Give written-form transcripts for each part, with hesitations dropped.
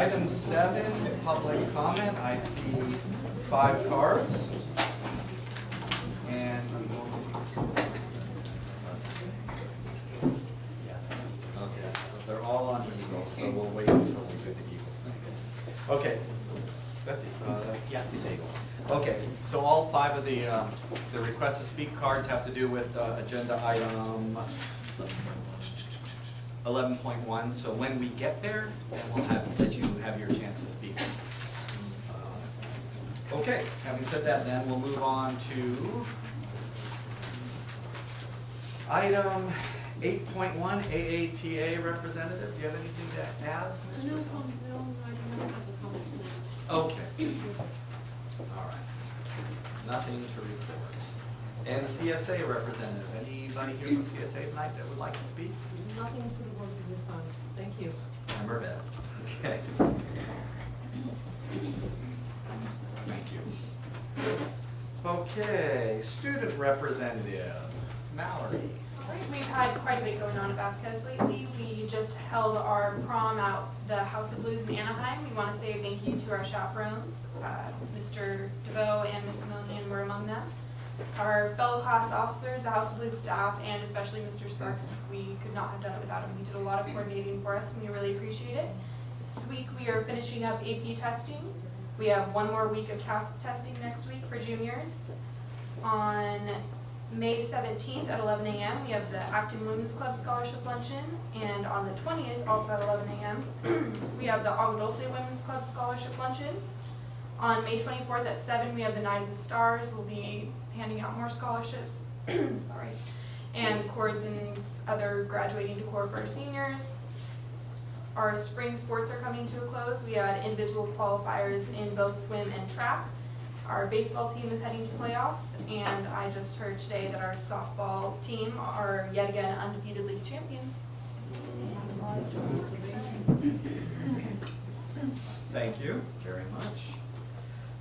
Item 7, public comment. I see 5 cards. And let's see. Okay, they're all on Eagle, so we'll wait until we get the Eagle. Okay, that's it. Yeah, it's Eagle. Okay, so all 5 of the request to speak cards have to do with agenda item 11.1. So when we get there, then we'll let you have your chance to speak. Okay, having said that, then we'll move on to item 8.1, AATA representative. Do you have anything to add, Ms. No, Giselle? I do not have the comments. Okay. All right. Nothing to report. And CSA representative. Anybody here from CSA tonight that would like to speak? Nothing to report at this time. Thank you. Member Bed. Okay. Thank you. Okay, student representative, Mallory. All right, we've had quite a bit going on at Vasquez lately. We just held our prom out the House of Blues in Anaheim. We want to say thank you to our chaperones. Mr. DeVoe and Miss Simonian were among them. Our fellow class officers, the House of Blues staff, and especially Mr. Sparks, we could not have done it without him. He did a lot of coordinating for us, and we really appreciate it. This week we are finishing up AP testing. We have one more week of CASP testing next week for juniors. On May 17th at 11 a.m. we have the Acton Women's Club Scholarship Luncheon, and on the 20th, also at 11 a.m., we have the Dulce Women's Club Scholarship Luncheon. On May 24th at 7, we have the Night of the Stars. We'll be handing out more scholarships, sorry, and cords and other graduating decor for our seniors. Our spring sports are coming to a close. We had individual qualifiers in both swim and track. Our baseball team is heading to playoffs, and I just heard today that our softball team are yet again undefeated league champions. Thank you very much.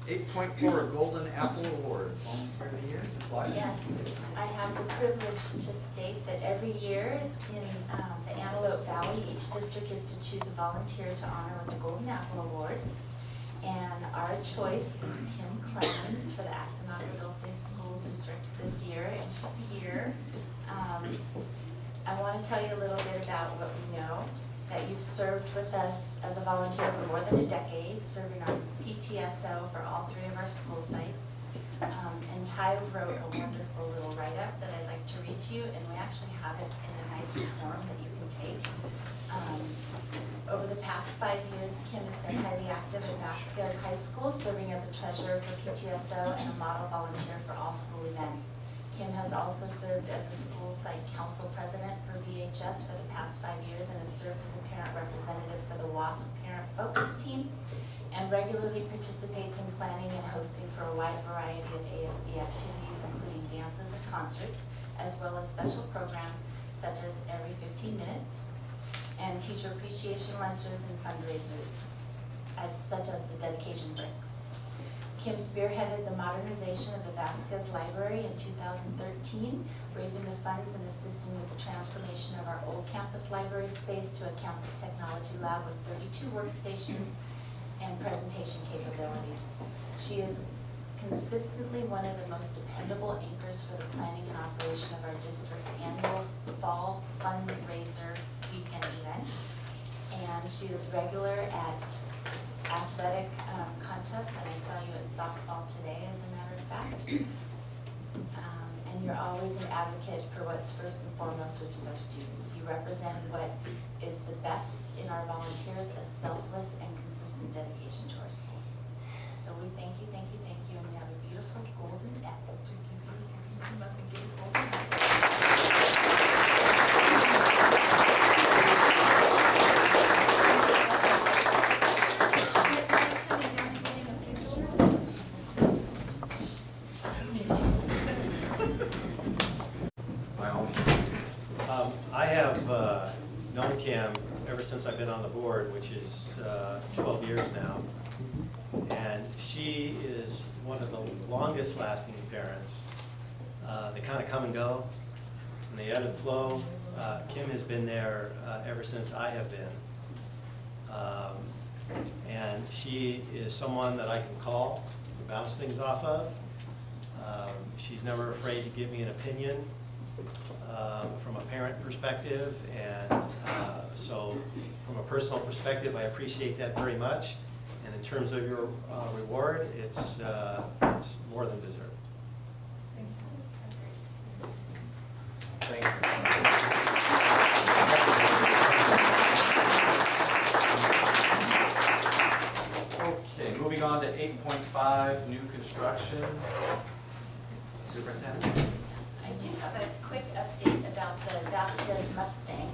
8.4 Golden Apple Award, volunteer of the year, Ms. Lytle. Yes, I have the privilege to state that every year in the Antelope Valley, each district is to choose a volunteer to honor with the Golden Apple Award. And our choice is Kim Clemens for the Acton Dulce School District this year, and she's here. I want to tell you a little bit about what we know, that you've served with us as a volunteer for more than a decade, serving our PTSO for all 3 of our school sites. And Ty wrote a wonderful little write-up that I'd like to read to you, and we actually have it in a nice form that you can take. Over the past 5 years, Kim has been highly active at Vasquez High School, serving as a treasurer for PTSO and a model volunteer for all school events. Kim has also served as a school site council president for VHS for the past 5 years and has served as a parent representative for the WASP Parent Focus Team, and regularly participates in planning and hosting for a wide variety of ASB activities, including dances and concerts, as well as special programs such as every 15 minutes, and teacher appreciation lunches and fundraisers, such as the dedication breaks. Kim spearheaded the modernization of the Vasquez Library in 2013, raising the funds and assisting with the transformation of our old campus library space to a campus technology lab with 32 workstations and presentation capabilities. She is consistently one of the most dependable anchors for the planning and operation of our district's annual fall fundraiser weekend event. And she is regular at athletic contests, and I saw you at softball today, as a matter of fact. And you're always an advocate for what's first and foremost, which is our students. You represent what is the best in our volunteers, a selfless and consistent dedication to our schools. So we thank you, and we have a beautiful golden apple to give you. Come up and give a golden apple. I have known Kim ever since I've been on the board, which is 12 years now. And she is one of the longest lasting parents. They kind of come and go, and they ebb and flow. Kim has been there ever since I have been. And she is someone that I can call to bounce things off of. She's never afraid to give me an opinion from a parent perspective, and so from a personal perspective, I appreciate that very much. And in terms of your reward, it's more than deserved. Thank you. Okay, moving on to 8.5, new construction. Superintendent? I do have a quick update about the Vasquez Mustang.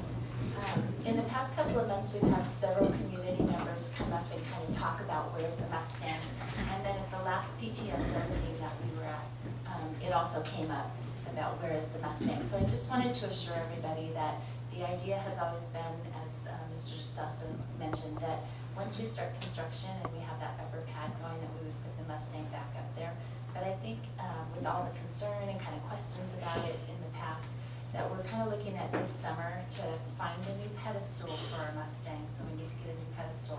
In the past couple of months, we've had several community members come up and kind of talk about where's the Mustang. And then at the last PTSO meeting that we were at, it also came up about where is the Mustang. So I just wanted to assure everybody that the idea has always been, as Mr. Justaso mentioned, that once we start construction and we have that upper pad going, that we would put the Mustang back up there. But I think with all the concern and kind of questions about it in the past, that we're kind of looking at this summer to find a new pedestal for our Mustang. So we need to get a new pedestal.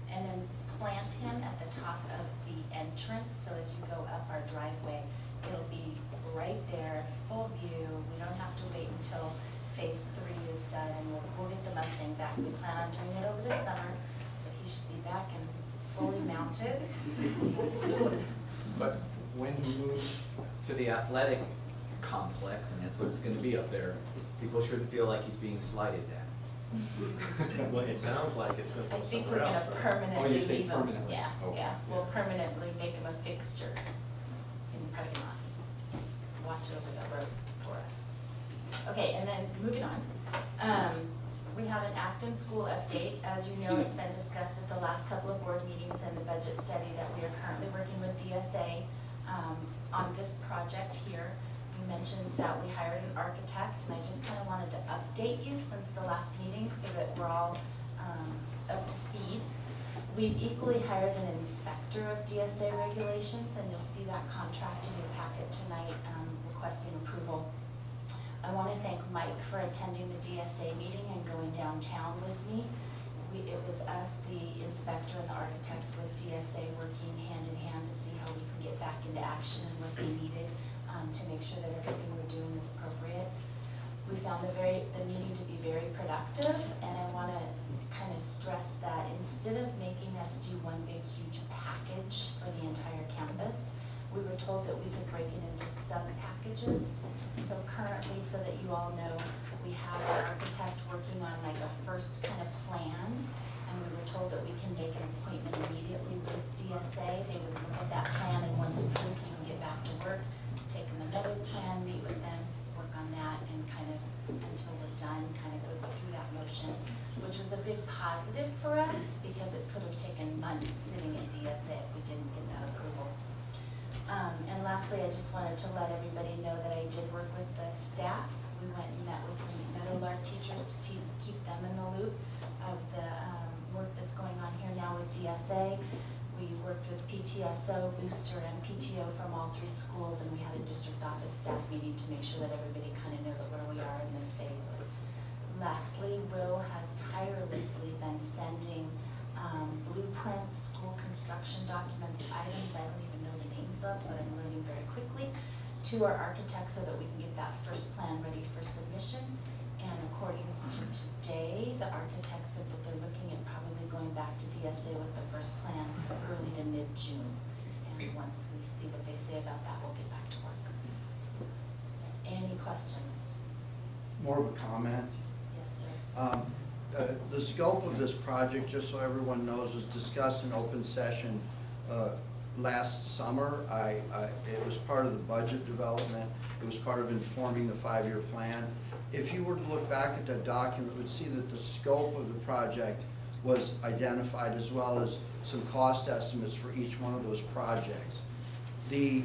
And then plant him at the top of the entrance. So as you go up our driveway, it'll be right there, full view. We don't have to wait until phase 3 is done, and we'll get the Mustang back. We plan on doing it over this summer, so he should be back and fully mounted soon. But when he moves to the athletic complex, and that's what it's gonna be up there, people shouldn't feel like he's being slighted at. Well, it sounds like it's going to I go think we're somewhere gonna else. Right? Oh, permanently you think leave him. permanently? Yeah, Okay. yeah, we'll permanently make him a fixture in the parking lot. Watch over the road for us. Okay, and then moving on. We have an Acton school update. As you know, it's been discussed at the last couple of board meetings and the budget study that we are currently working with DSA on this project here. We mentioned that we hired an architect, and I just kind of wanted to update you since the last meeting so that we're all up to speed. We've equally hired an inspector of DSA regulations, and you'll see that contract in your packet tonight requesting approval. I want to thank Mike for attending the DSA meeting and going downtown with me. It was us, the inspector and the architects with DSA working hand in hand to see how we can get back into action and what they needed to make sure that everything we're doing is appropriate. We found the meeting to be very productive, and I want to kind of stress that instead of making us do one big huge package for the entire campus, we were told that we could break it into sub-packages. So currently, so that you all know, we have our architect working on like a first kind of plan, and we were told that we can make an appointment immediately with DSA. They would look at that plan, and once approved, we can get back to work, take another plan, meet with them, work on that, and kind of, until we're done, kind of go through that motion, which was a big positive for us because it could have taken months sitting at DSA if we didn't get that approval. And lastly, I just wanted to let everybody know that I did work with the staff. We went and met with the Meadowlark teachers to keep them in the loop of the work that's going on here now with DSA. We worked with PTSO, Booster, and PTO from all 3 schools, and we had a district office staff meeting to make sure that everybody kind of knows where we are in this phase. Lastly, Will has tirelessly been sending blueprints, school construction documents, items I don't even know the names of, but I'm learning very quickly, to our architects so that we can get that first plan ready for submission. And according to today, the architect said that they're looking at probably going back to DSA with the first plan early to mid-June. And once we see what they say about that, we'll get back to work. Any questions? More of a comment. Yes, sir. The scope of this project, just so everyone knows, was discussed in open session last summer. It was part of the budget development. It was part of informing the 5-year plan. If you were to look back at that document, you would see that the scope of the project was identified, as well as some cost estimates for each one of those projects. The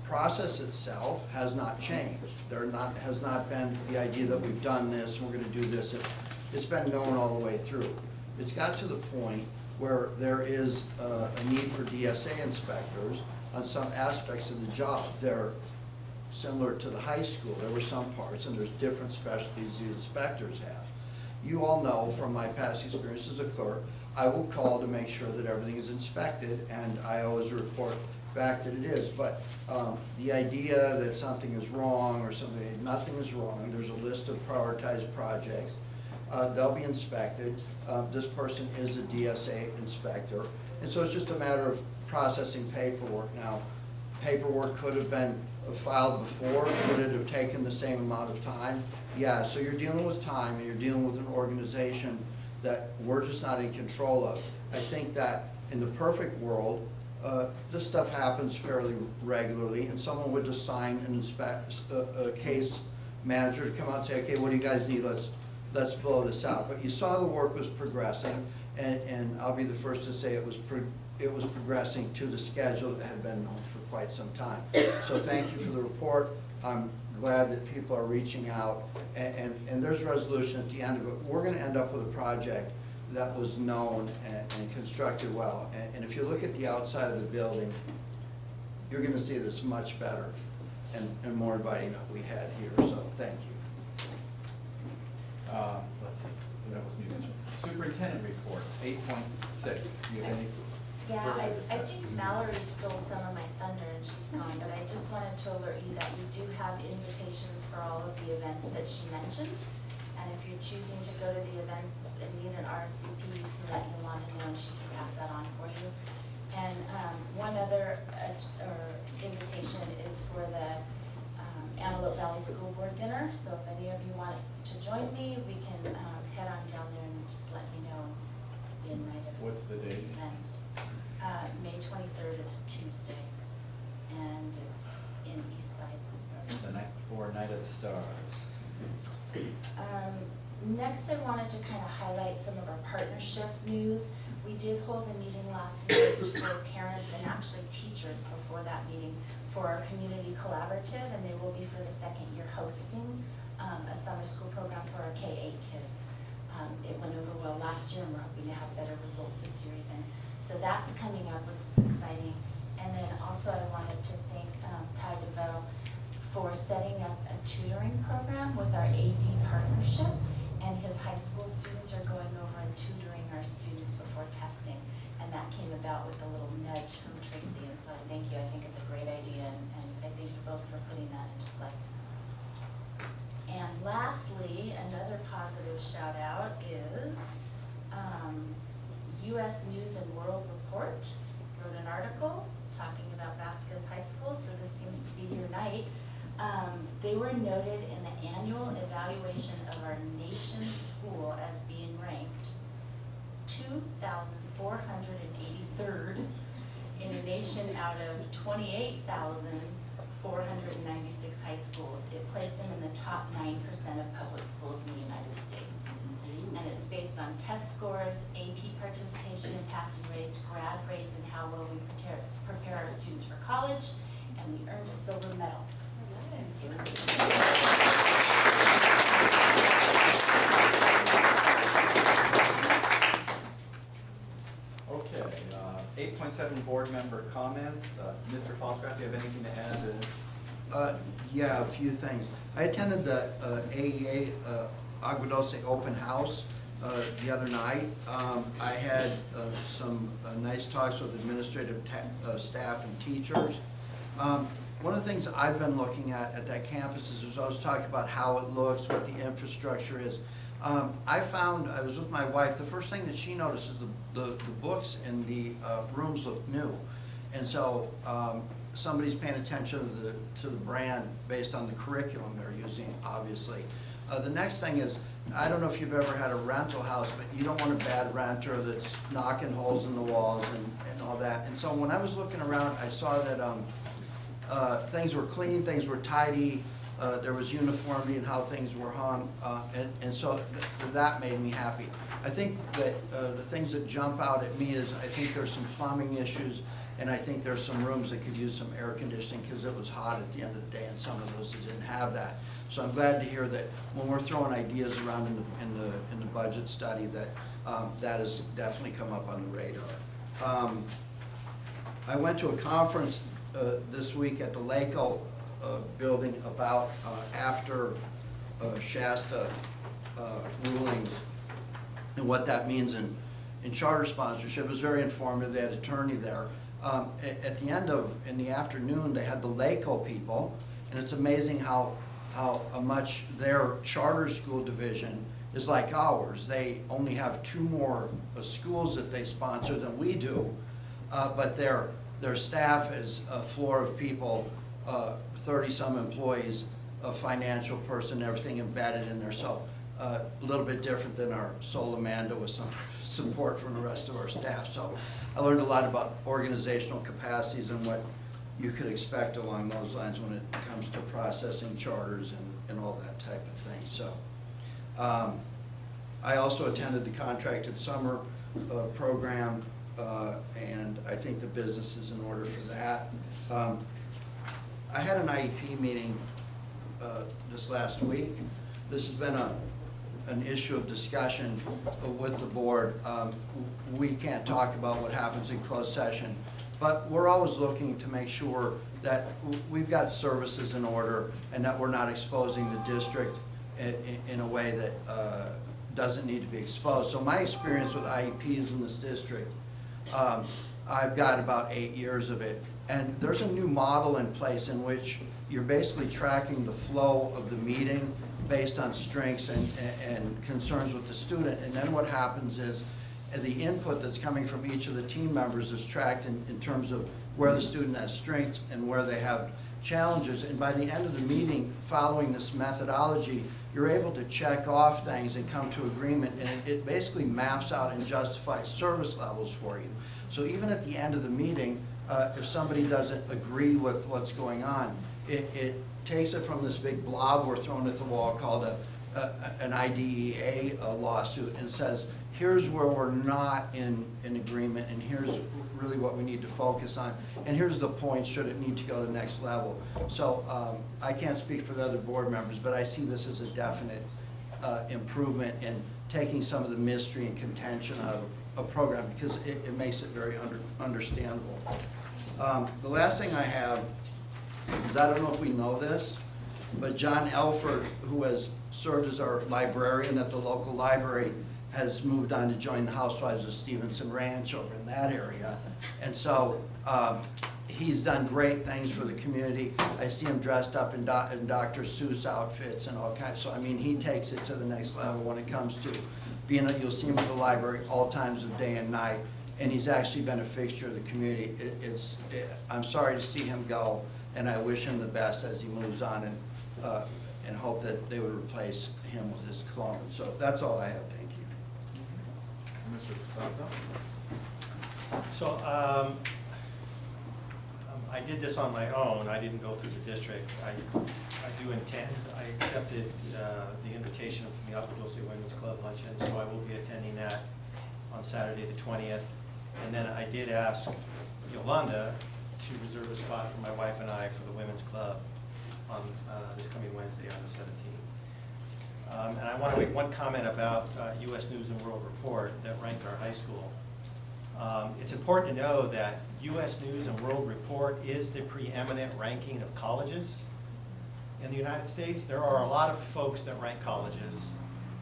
process itself has not changed. Has not been the idea that we've done this, and we're going to do this. It's been known all the way through. It's got to the point where there is a need for DSA inspectors on some aspects of the job. They're similar to the high school. There were some parts, and there's different specialties the inspectors have. You all know from my past experience as a clerk, I will call to make sure that everything is inspected, and I always report back that it is. But the idea that something is wrong or something, nothing is wrong. There's a list of prioritized projects. They'll be inspected. This person is a DSA inspector. And so it's just a matter of processing paperwork. Now, paperwork could have been filed before. Would it have taken the same amount of time? Yeah, so you're dealing with time, and you're dealing with an organization that we're just not in control of. I think that in the perfect world, this stuff happens fairly regularly, and someone would assign a case manager to come out and say, okay, what do you guys need? Let's blow this out. But you saw the work was progressing, and I'll be the first to say it was progressing to the schedule that had been known for quite some time. So thank you for the report. I'm glad that people are reaching out, and there's a resolution at the end of it. We're gonna end up with a project that was known and constructed well. And if you look at the outside of the building, you're gonna see this much better and more inviting than we had here, so thank you. Let's see, that was mutual. Superintendent report, 8.6, do you have any Yeah, further I discussion? think Mallory stole some of my thunder and she's gone, but I just wanted to alert you that you do have invitations for all of the events that she mentioned. And if you're choosing to go to the events and need an RSVP, you can let Yolanda know and she can pass that on for you. And one other invitation is for the Antelope Valley School Board dinner. So if any of you want to join me, we can head on down there and just let me know. Be invited. What's the date? Events. May 23rd, it's a Tuesday, and it's in Eastside. The night before Night of the Stars. Next, I wanted to kind of highlight some of our partnership news. We did hold a meeting last night for parents and actually teachers before that meeting for our community collaborative, and they will be for the second year hosting a summer school program for our K-8 kids. It went over well last year, and we're hoping to have better results this year even. So that's coming up, which is exciting. And then also I wanted to thank Ty DeVoe for setting up a tutoring program with our AD partnership. And his high school students are going over and tutoring our students before testing. And that came about with a little nudge from Tracy. And so I thank you. I think it's a great idea. And I thank you both for putting that into play. And lastly, another positive shout out is U.S. News and World Report wrote an article talking about Vasquez High School, so this seems to be your night. They were noted in the annual evaluation of our nation's school as being ranked 2,483rd in a nation out of 28,496 high schools. It placed them in the top 9% of public schools in the United States. And it's based on test scores, AP participation and passing rates, grad rates, and how well we prepare our students for college, and we earned a silver medal. Okay, 8.7 board member comments. Mr. Pfalzgraf, do you have anything to add? Yeah, a few things. I attended the AEA Agua Dulce open house the other night. I had some nice talks with administrative staff and teachers. One of the things I've been looking at that campus is I was talking about how it looks, what the infrastructure is. I found, I was with my wife, the first thing that she noticed is the books in the rooms look new. And so somebody's paying attention to the brand based on the curriculum they're using, obviously. The next thing is, I don't know if you've ever had a rental house, but you don't want a bad renter that's knocking holes in the walls and all that. And so when I was looking around, I saw that things were clean, things were tidy, there was uniformity in how things were hung, and so that made me happy. I think that the things that jump out at me is I think there's some plumbing issues, and I think there's some rooms that could use some air conditioning because it was hot at the end of the day, and some of those that didn't have that. So I'm glad to hear that when we're throwing ideas around in the budget study that that has definitely come up on the radar. I went to a conference this week at the LACO building about after Shasta rulings and what that means in charter sponsorship. It was very informative. They had an attorney there. At the end of, in the afternoon, they had the LACO people, and it's amazing how much their charter school division is like ours. They only have 2 more schools that they sponsor than we do, but their staff is a floor of people, 30-some employees, a financial person, everything embedded in there. So a little bit different than our sole Amanda with some support from the rest of our staff. So I learned a lot about organizational capacities and what you could expect along those lines when it comes to processing charters and all that type of thing. So I also attended the contracted summer program, and I think the business is in order for that. I had an IEP meeting this last week. This has been an issue of discussion with the board. We can't talk about what happens in closed session, but we're always looking to make sure that we've got services in order and that we're not exposing the district in a way that doesn't need to be exposed. So my experience with IEPs in this district, I've got about 8 years of it, and there's a new model in place in which you're basically tracking the flow of the meeting based on strengths and concerns with the student. And then what happens is the input that's coming from each of the team members is tracked in terms of where the student has strengths and where they have challenges. And by the end of the meeting, following this methodology, you're able to check off things and come to agreement, and it basically maps out and justifies service levels for you. So even at the end of the meeting, if somebody doesn't agree with what's going on, it takes it from this big blob we're throwing at the wall called an IDEA lawsuit and says, here's where we're not in agreement, and here's really what we need to focus on, and here's the points should it need to go to the next level. So I can't speak for the other board members, but I see this as a definite improvement in taking some of the mystery and contention out of a program, because it makes it very understandable. The last thing I have is, I don't know if we know this, but John Elford, who has served as our librarian at the local library, has moved on to join the Housewives of Stevenson Ranch over in that area. And so he's done great things for the community. I see him dressed up in Dr. Seuss outfits and all kinds. So I mean, he takes it to the next level when it comes to being, you'll see him at the library all times of day and night. And he's actually been a fixture of the community. I'm sorry to see him go, and I wish him the best as he moves on, and hope that they would replace him with his clone. So that's all I have. Thank you. Mr. Pfalzgraf? So I did this on my own. I didn't go through the district. I do intend, I accepted the invitation from the Aqua Dulce Women's Club luncheon, so I will be attending that on Saturday the 20th. And then I did ask Yolanda to reserve a spot for my wife and I for the Women's Club on this coming Wednesday on the 17th. And I want to make one comment about U.S. News and World Report that ranked our high school. It's important to know that U.S. News and World Report is the preeminent ranking of colleges in the United States. There are a lot of folks that rank colleges,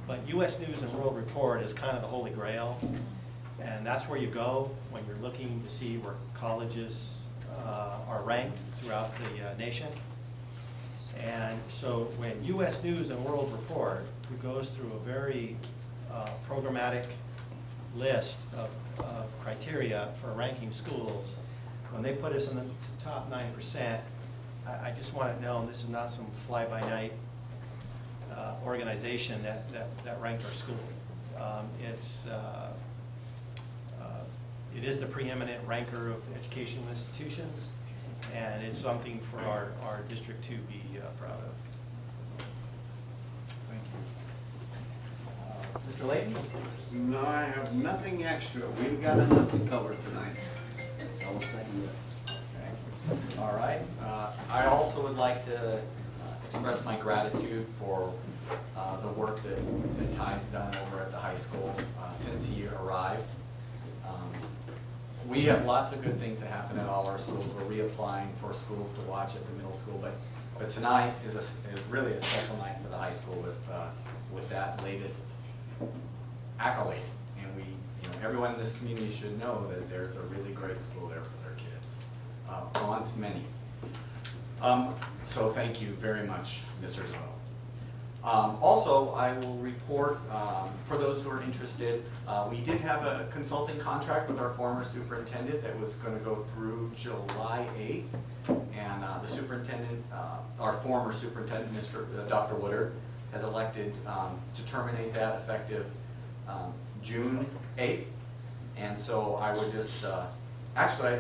but U.S. News and World Report is kind of the holy grail, and that's where you go when you're looking to see where colleges are ranked throughout the nation. And so when U.S. News and World Report, who goes through a very programmatic list of criteria for ranking schools, when they put us in the top 9%, I just want it known this is not some fly-by-night organization that ranked our school. It is the preeminent ranker of educational institutions, and it's something for our district to be proud of. Thank you. Mr. Layton? No, I have nothing extra. We've got enough to cover tonight. I will second that. Okay. All right. I also would like to express my gratitude for the work that Ty's done over at the high school since he arrived. We have lots of good things that happen at all our schools. We're reapplying for schools to watch at the middle school, but tonight is really a special night for the high school with that latest accolade. And we, everyone in this community should know that there's a really great school there for their kids, amongst many. So thank you very much, Mr. DeVoe. Also, I will report, for those who are interested, we did have a consulting contract with our former superintendent that was going to go through July 8th. And the superintendent, our former superintendent, Dr. Woodard, has elected to terminate that effective June 8th. And so I would just, actually,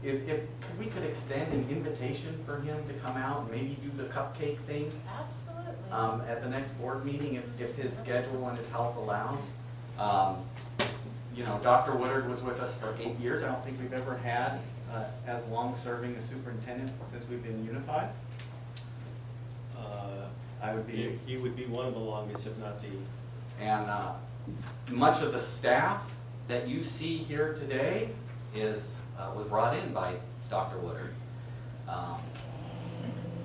we could extend an invitation for him to come out and maybe do the cupcake thing Absolutely. at the next board meeting if his schedule and his health allows. You know, Dr. Woodard was with us for 8 years. I don't think we've ever had as long serving a superintendent since we've been unified. I would be. He would be one of the longest, if not the. And much of the staff that you see here today was brought in by Dr. Woodard.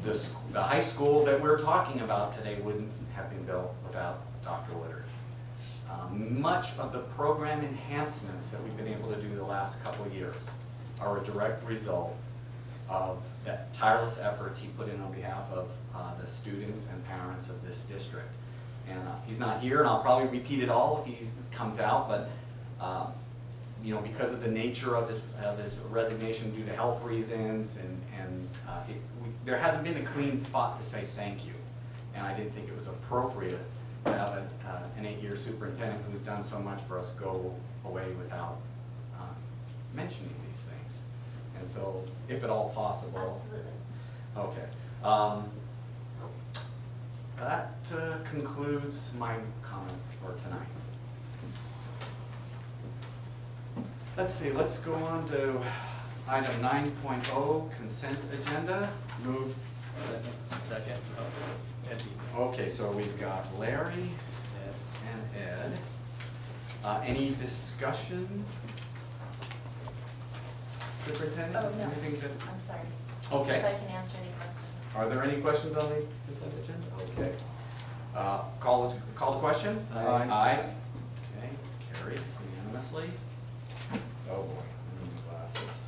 The high school that we're talking about today wouldn't have been built without Dr. Woodard. Much of the program enhancements that we've been able to do the last couple of years are a direct result of that tireless efforts he put in on behalf of the students and parents of this district. And he's not here, and I'll probably repeat it all if he comes out, but you know, because of the nature of his resignation due to health reasons, and there hasn't been a clean spot to say thank you. And I didn't think it was appropriate to have an 8-year superintendent who's done so much for us go away without mentioning these things. And so, if at all possible. Absolutely. Okay. That concludes my comments for tonight. Let's see, let's go on to item 9.0, consent agenda. Move. Second. Eddie. Okay, so we've got Larry and Ed. Any discussion? Superintendent? Oh, no. Anything to? I'm sorry. Okay. If I can answer any questions. Are there any questions on the consent agenda? Okay. Call the question? Aye. Aye. Okay, it's carried unanimously. Oh boy, I need glasses.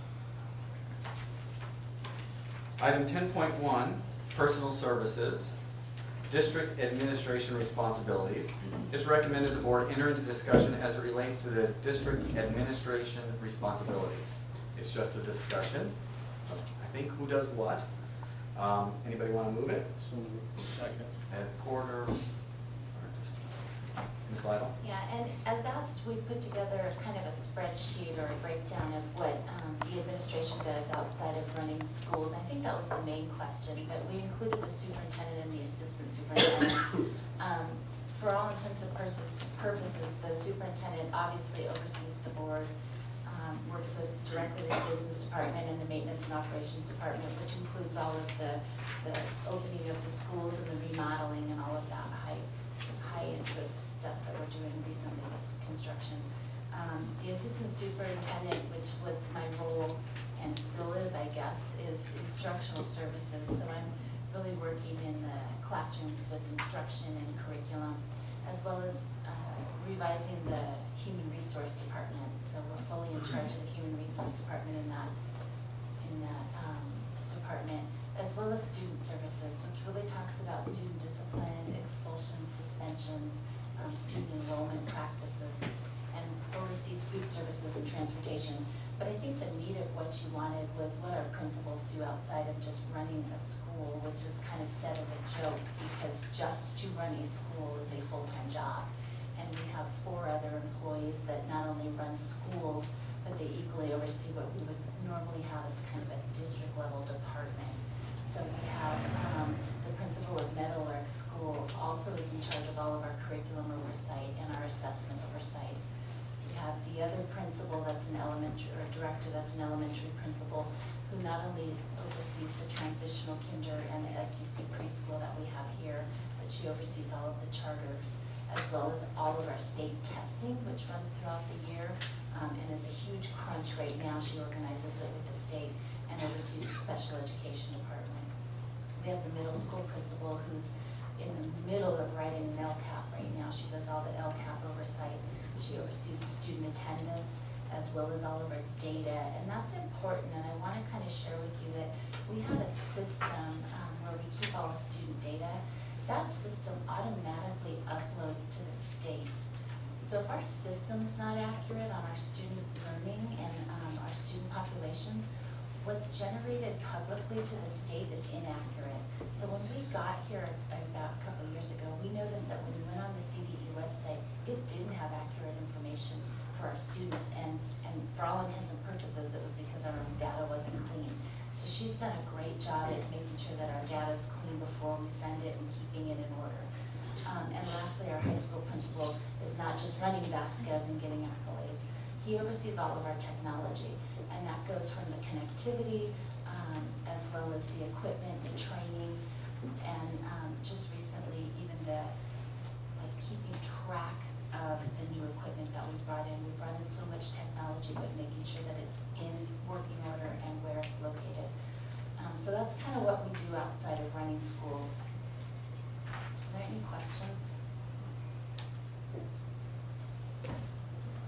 Item 10.1, personal services, district administration responsibilities. It's recommended the board enter into discussion as it relates to the district administration responsibilities. It's just a discussion of, I think, who does what. Anybody want to move it? Second. Ed Porter, or just Ms. Lytle? Yeah, and as asked, we put together kind of a spreadsheet or a breakdown of what the administration does outside of running schools. I think that was the main question, but we included the superintendent and the assistant superintendent. For all intents and purposes, the superintendent obviously oversees the board, works directly with the business department and the maintenance and operations department, which includes all of the opening of the schools and the remodeling and all of that high interest stuff that we're doing recently with construction. The assistant superintendent, which was my role and still is, I guess, is instructional services. So I'm really working in the classrooms with instruction and curriculum, as well as revising the human resource department. So we're fully in charge of the human resource department in that department, as well as student services, which really talks about student discipline, expulsions, suspensions, student enrollment practices, and oversees food services and transportation. But I think the meat of what you wanted was what our principals do outside of just running a school, which is kind of said as a joke, because just to run a school is a full-time job. And we have 4 other employees that not only run schools, but they equally oversee what we would normally have as kind of a district-level department. So we have the principal of Meadowlark School also is in charge of all of our curriculum oversight and our assessment oversight. We have the other principal that's an elementary, or director that's an elementary principal, who not only oversees the transitional kinder and the SDC preschool that we have here, but she oversees all of the charters, as well as all of our state testing, which runs throughout the year, and is a huge crunch right now. She organizes it with the state and oversees the special education department. We have the middle school principal who's in the middle of writing an LCAP right now. She does all the LCAP oversight. She She oversees the student attendance as well as all of our data, and that's important, and I want to kind of share with you that we have a system where we keep all the student data. That system automatically uploads to the state. So if our system's not accurate on our student learning and our student populations, what's generated publicly to the state is inaccurate. So when we got here about a couple of years ago, we noticed that when we went on the CDE website, it didn't have accurate information for our students, and for all intents and purposes, it was because our data wasn't clean. So she's done a great job at making sure that our data is clean before we send it and keeping it in order. And lastly, our high school principal is not just running Vasquez and getting accolades. He oversees all of our technology, and that goes from the connectivity, as well as the equipment, the training, and just recently, even the, like, keeping track of the new equipment that we brought in. We brought in so much technology, but making sure that it's in working order and where it's located. So that's kind of what we do outside of running schools. Are there any questions?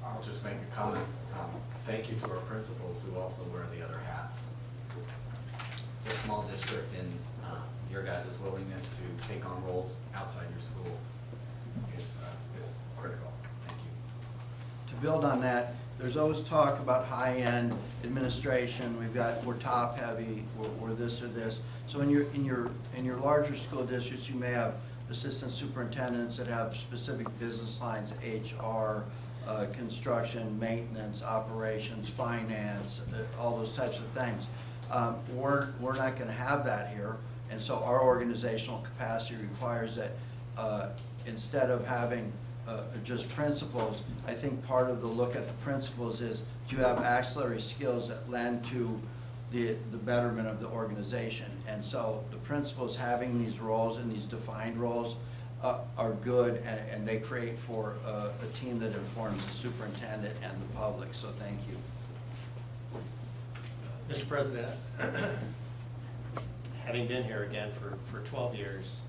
I'll just make a comment. Thank you to our principals who also wear the other hats. It's a small district, and your guys' willingness to take on roles outside your school is critical. Thank you. To build on that, there's always talk about high-end administration. We're top-heavy, we're this or this. So in your larger school districts, you may have assistant superintendents that have specific business lines, HR, construction, maintenance, operations, finance, all those types of things. We're not going to have that here, and so our organizational capacity requires that instead of having just principals, I think part of the look at the principals is, do you have auxiliary skills that lend to the betterment of the organization? And so the principals having these roles and these defined roles are good, and they create for a team that informs the superintendent and the public, so thank you. Mr. President, having been here again for 12 years,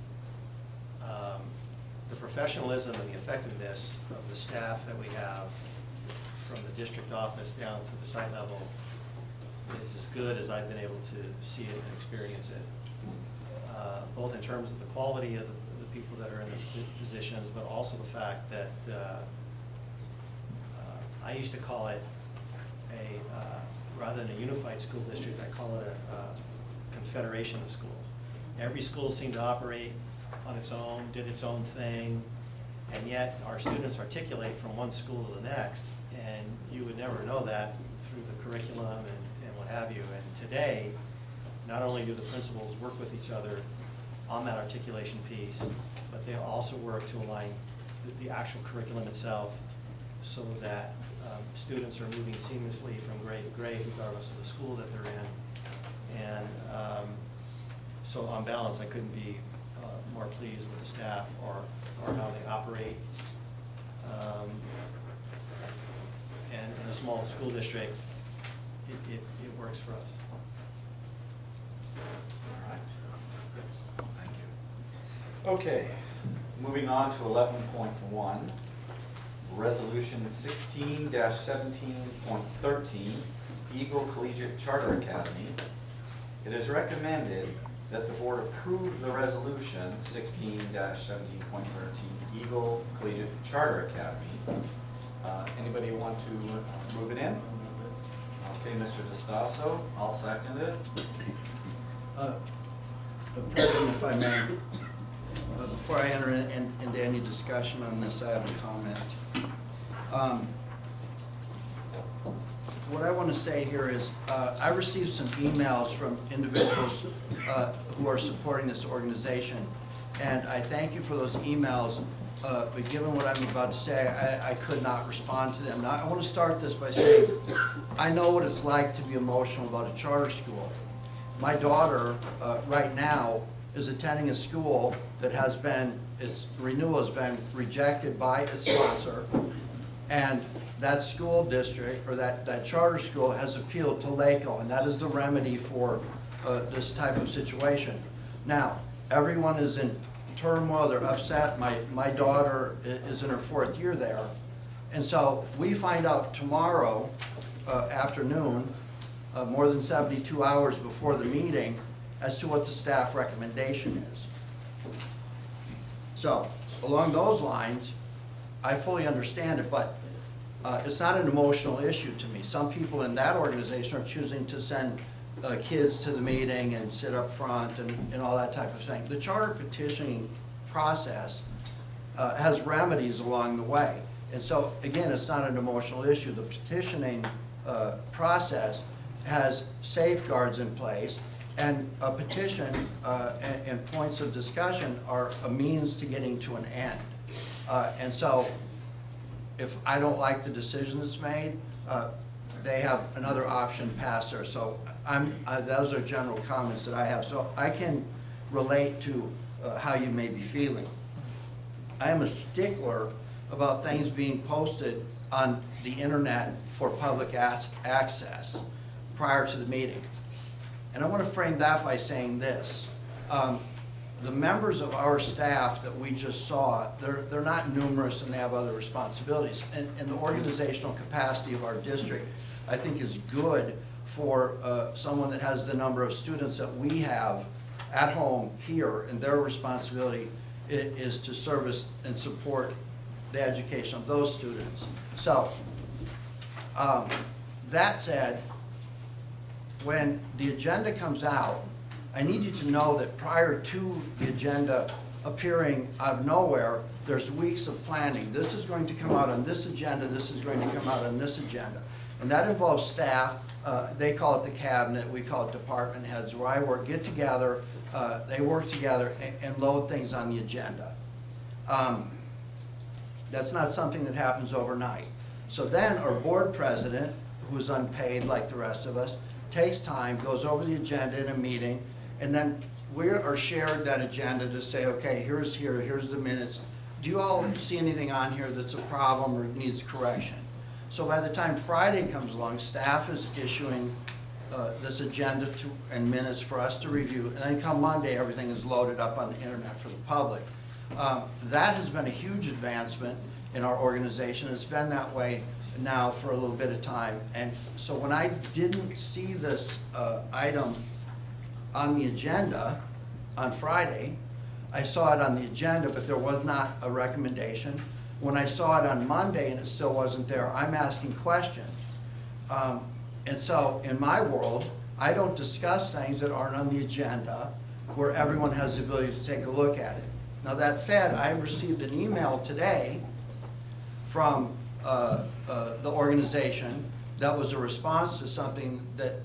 the professionalism and the effectiveness of the staff that we have from the district office down to the site level is as good as I've been able to see it and experience it, both in terms of the quality of the people that are in the positions, but also the fact that I used to call it rather than a unified school district, I call it a confederation of schools. Every school seemed to operate on its own, did its own thing, and yet our students articulate from one school to the next, and you would never know that through the curriculum and what have you. And today, not only do the principals work with each other on that articulation piece, but they also work to align the actual curriculum itself so that students are moving seamlessly from grade to grade regardless of the school that they're in. And so on balance, I couldn't be more pleased with the staff or how they operate. And in a small school district, it works for us. All right. Thank you. Okay, moving on to 11.1. Resolution 16-17.13, Eagle Collegiate Charter Academy. It is recommended that the board approve the resolution 16-17.13, Eagle Collegiate Charter Academy. Anybody want to move it in? Okay, Mr. DeStasso, I'll second it. President, if I may, before I enter into any discussion on this, I have a comment. What I want to say here is, I received some emails from individuals who are supporting this organization, and I thank you for those emails, but given what I'm about to say, I could not respond to them. Now, I want to start this by saying, I know what it's like to be emotional about a charter school. My daughter, right now, is attending a school that has been, its renewal has been rejected by its sponsor, and that school district, or that charter school, has appealed to LACO, and that is the remedy for this type of situation. Now, everyone is in turmoil, they're upset. My daughter is in her 4th year there, And so we find out tomorrow afternoon, more than 72 hours before the meeting, as to what the staff recommendation is. So, along those lines, I fully understand it, but it's not an emotional issue to me. Some people in that organization are choosing to send kids to the meeting and sit up front and all that type of thing. The charter petitioning process has remedies along the way. And so, again, it's not an emotional issue. The petitioning process has safeguards in place, and a petition and points of discussion are a means to getting to an end. And so, if I don't like the decision that's made, they have another option past there. So those are general comments that I have. So I can relate to how you may be feeling. I am a stickler about things being posted on the internet for public access prior to the meeting. And I want to frame that by saying this. The members of our staff that we just saw, they're not numerous and they have other responsibilities. And the organizational capacity of our district, I think, is good for someone that has the number of students that we have at home here, and their responsibility is to service and support the education of those students. So, that said, when the agenda comes out, I need you to know that prior to the agenda appearing out of nowhere, there's weeks of planning. This is going to come out on this agenda, this is going to come out on this agenda. And that involves staff, they call it the cabinet, we call it department heads, where I work, get together, they work together and load things on the agenda. That's not something that happens overnight. So then our board president, who's unpaid like the rest of us, takes time, goes over the agenda in a meeting, and then we are shared that agenda to say, okay, here's the minutes. Do you all see anything on here that's a problem or needs correction? So by the time Friday comes along, staff is issuing this agenda and minutes for us to review, and then come Monday, everything is loaded up on the internet for the public. That has been a huge advancement in our organization. It's been that way now for a little bit of time. And so when I didn't see this item on the agenda on Friday, I saw it on the agenda, but there was not a recommendation. When I saw it on Monday and it still wasn't there, I'm asking questions. And so in my world, I don't discuss things that aren't on the agenda where everyone has the ability to take a look at it. Now that said, I received an email today from the organization that was a response to something that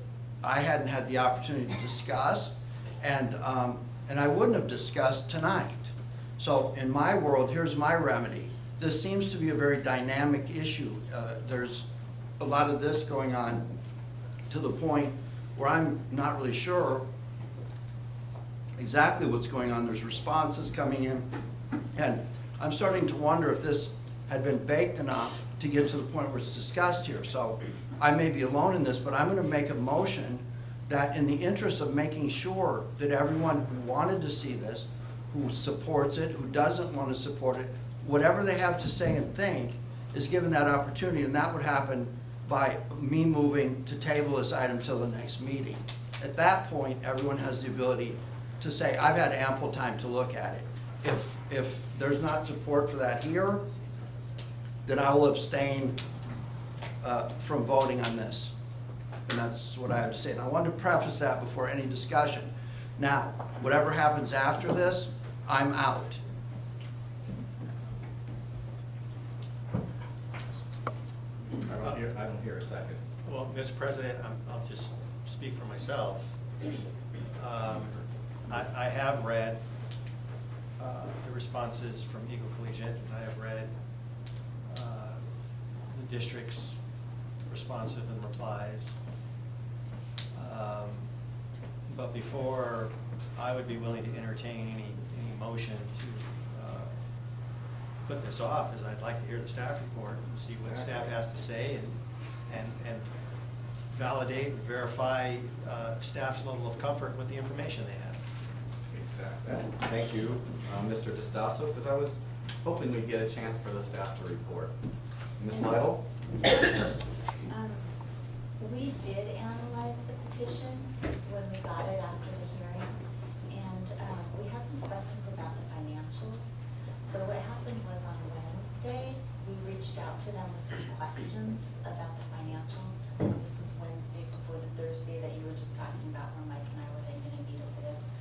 I hadn't had the opportunity to discuss, and I wouldn't have discussed tonight. So in my world, here's my remedy. This seems to be a very dynamic issue. There's a lot of this going on to the point where I'm not really sure exactly what's going on. There's responses coming in, and I'm starting to wonder if this had been baked enough to get to the point where it's discussed here. So I may be alone in this, but I'm going to make a motion that in the interest of making sure that everyone who wanted to see this, who supports it, who doesn't want to support it, whatever they have to say and think is given that opportunity, and that would happen by me moving to table this item till the next meeting. At that point, everyone has the ability to say, I've had ample time to look at it. If there's not support for that here, then I will abstain from voting on this. And that's what I have to say. And I wanted to preface that before any discussion. Now, whatever happens after this, I'm out. I don't hear a second. Well, Mr. President, I'll just speak for myself. I have read the responses from Eagle Collegiate, and I have read the district's responsive and replies. But before I would be willing to entertain any motion to put this off, is I'd like to hear the staff report and see what staff has to say and validate and verify staff's level of comfort with the information they have. Exactly. Thank you, Mr. DeStasso, because I was hoping we'd get a chance for the staff to report. Ms. Lytle? We did analyze the petition when we got it after the hearing, and we had some questions about the financials. So what happened was on Wednesday, we reached out to them with some questions about the financials, and this is Wednesday before the Thursday that you were just talking about when Mike and I were then gonna meet over this.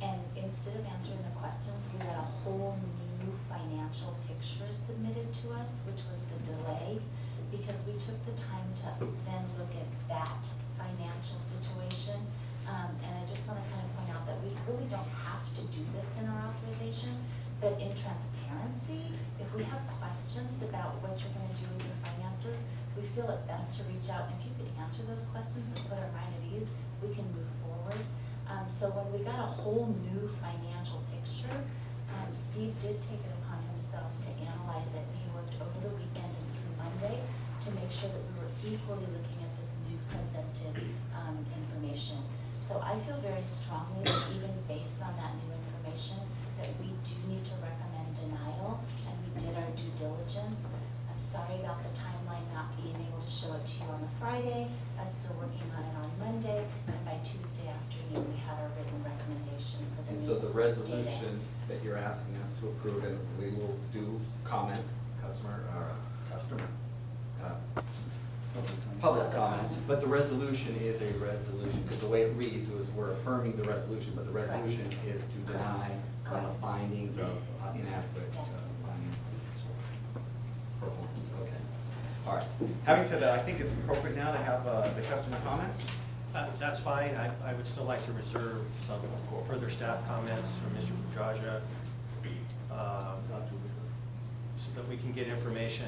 And instead of answering the questions, we had a whole new financial picture submitted to us, which was the delay, because we took the time to then look at that financial situation. And I just wanna kind of point out that we really don't have to do this in our authorization, but in transparency, if we have questions about what you're gonna do with your finances, we feel it best to reach out, and if you could answer those questions and put our mind at ease, we can move forward. So when we got a whole new financial picture, Steve did take it upon himself to analyze it, and he worked over the weekend and through Monday to make sure that we were equally looking at this new presented information. So I feel very strongly that even based on that new information, that we do need to recommend denial, and we did our due diligence. I'm sorry about the timeline not being able to show it to you on the Friday. I'm still working on it on Monday, and by Tuesday afternoon, we had our written recommendation for the And new so the data. resolution that you're asking us to approve, and we will do comments, public comments, but the resolution is a resolution, because the way it reads was we're affirming the resolution, but the resolution is to deny Correct. findings of inadequate Yes. financial performance, okay. All right, having said that, I think it's appropriate now to have the customer comments. That's fine. I would still like to reserve some further staff comments from Mr. Pedraja, so that we can get information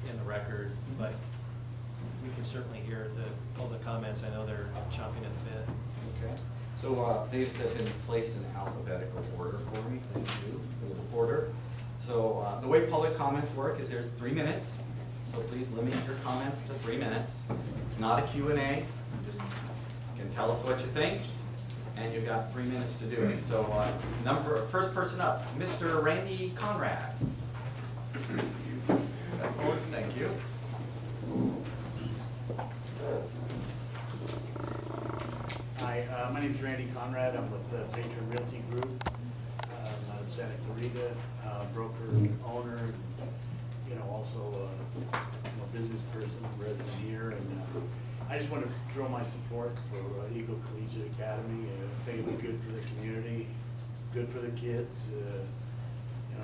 in the record, but we can certainly hear all the comments. I know they're chomping at the bit. Okay. So these have been placed in alphabetical order for me, thank you, Mr. Porter. So the way public comments work is there's 3 minutes, so please limit your comments to 3 minutes. It's not a Q&A, you just can tell us what you think, and you've got 3 minutes to do it. So first person up, Mr. Randy Conrad. Thank you. Hi, my name's Randy Conrad. I'm with the Patron Realty Group. I'm out of Santa Clarita, broker, owner, also a business person, resident here. And I just want to throw my support for Eagle Collegiate Academy. I think it would be good for the community, good for the kids.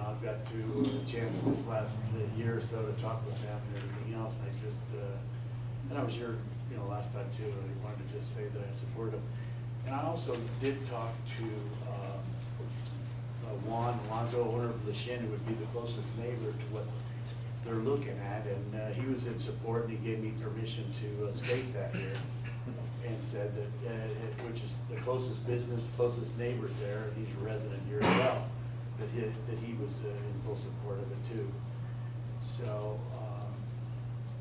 I've got a chance this last year or so to talk with them and everything else, and I was here, last time too, and I wanted to just say that I support them. And I also did talk to Juan Alonso, owner of the Shin, who would be the closest neighbor to what they're looking at, and he was in support, and he gave me permission to state that here, and said that, which is the closest business, closest neighbor there, and he's a resident here as well, that he was in full support of it too. So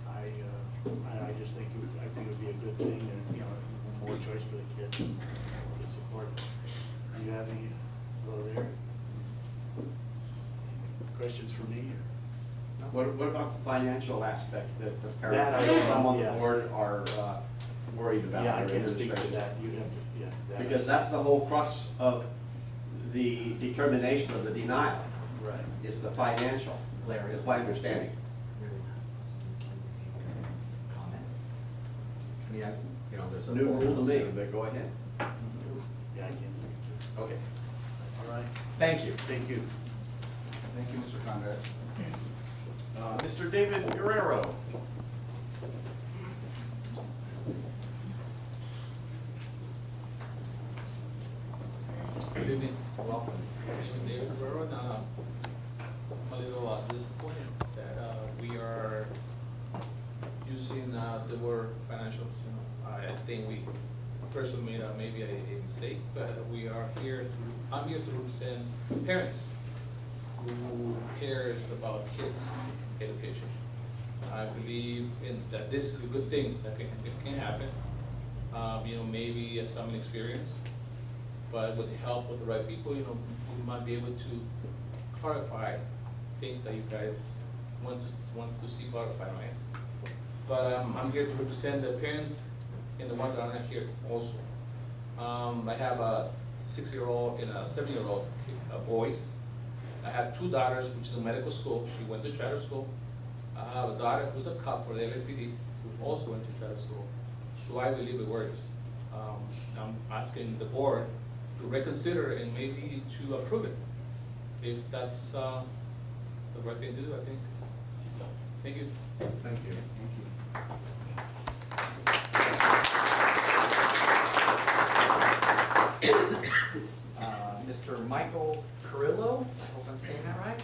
I just think it would be a good thing, and more choice for the kids to support. Do you have any? Hello there. Questions for me? What about the financial aspect that the That I parents don't who come know, on the yeah. board are worried about? Yeah, I or can't speak to administration? that. You'd have to, yeah. that- Because that's the whole crux of the determination of the denial, Right. is the financial, Larry. is my understanding. Comments? There's a New rule to formal- me, but go ahead. Yeah, I can't speak to Okay, it. All right. thank you. Thank you. Thank you, Mr. Conrad. Mr. David Guerrero. Good evening, welcome. I'm David Guerrero, and I'm a little disappointed that we are using the word financials. I think we personally made maybe a mistake, but we are here I'm here to represent parents who cares about kids' education. I believe that this is a good thing that can happen. Maybe some inexperience, but with the help of the right people, we might be able to clarify things that you guys wants to see butterfly, right? But I'm here to represent the parents and the ones that are not here also. I have a 6-year-old and a 7-year-old boys. I have 2 daughters, which is a medical school. She went to charter school. I have a daughter who's a cop for the LAPD, who also went to charter school. So I believe it works. I'm asking the board to reconsider and maybe to approve it, if that's the right thing to do, I think. Thank you. Thank you. Mr. Michael Carrillo, I hope I'm saying that right?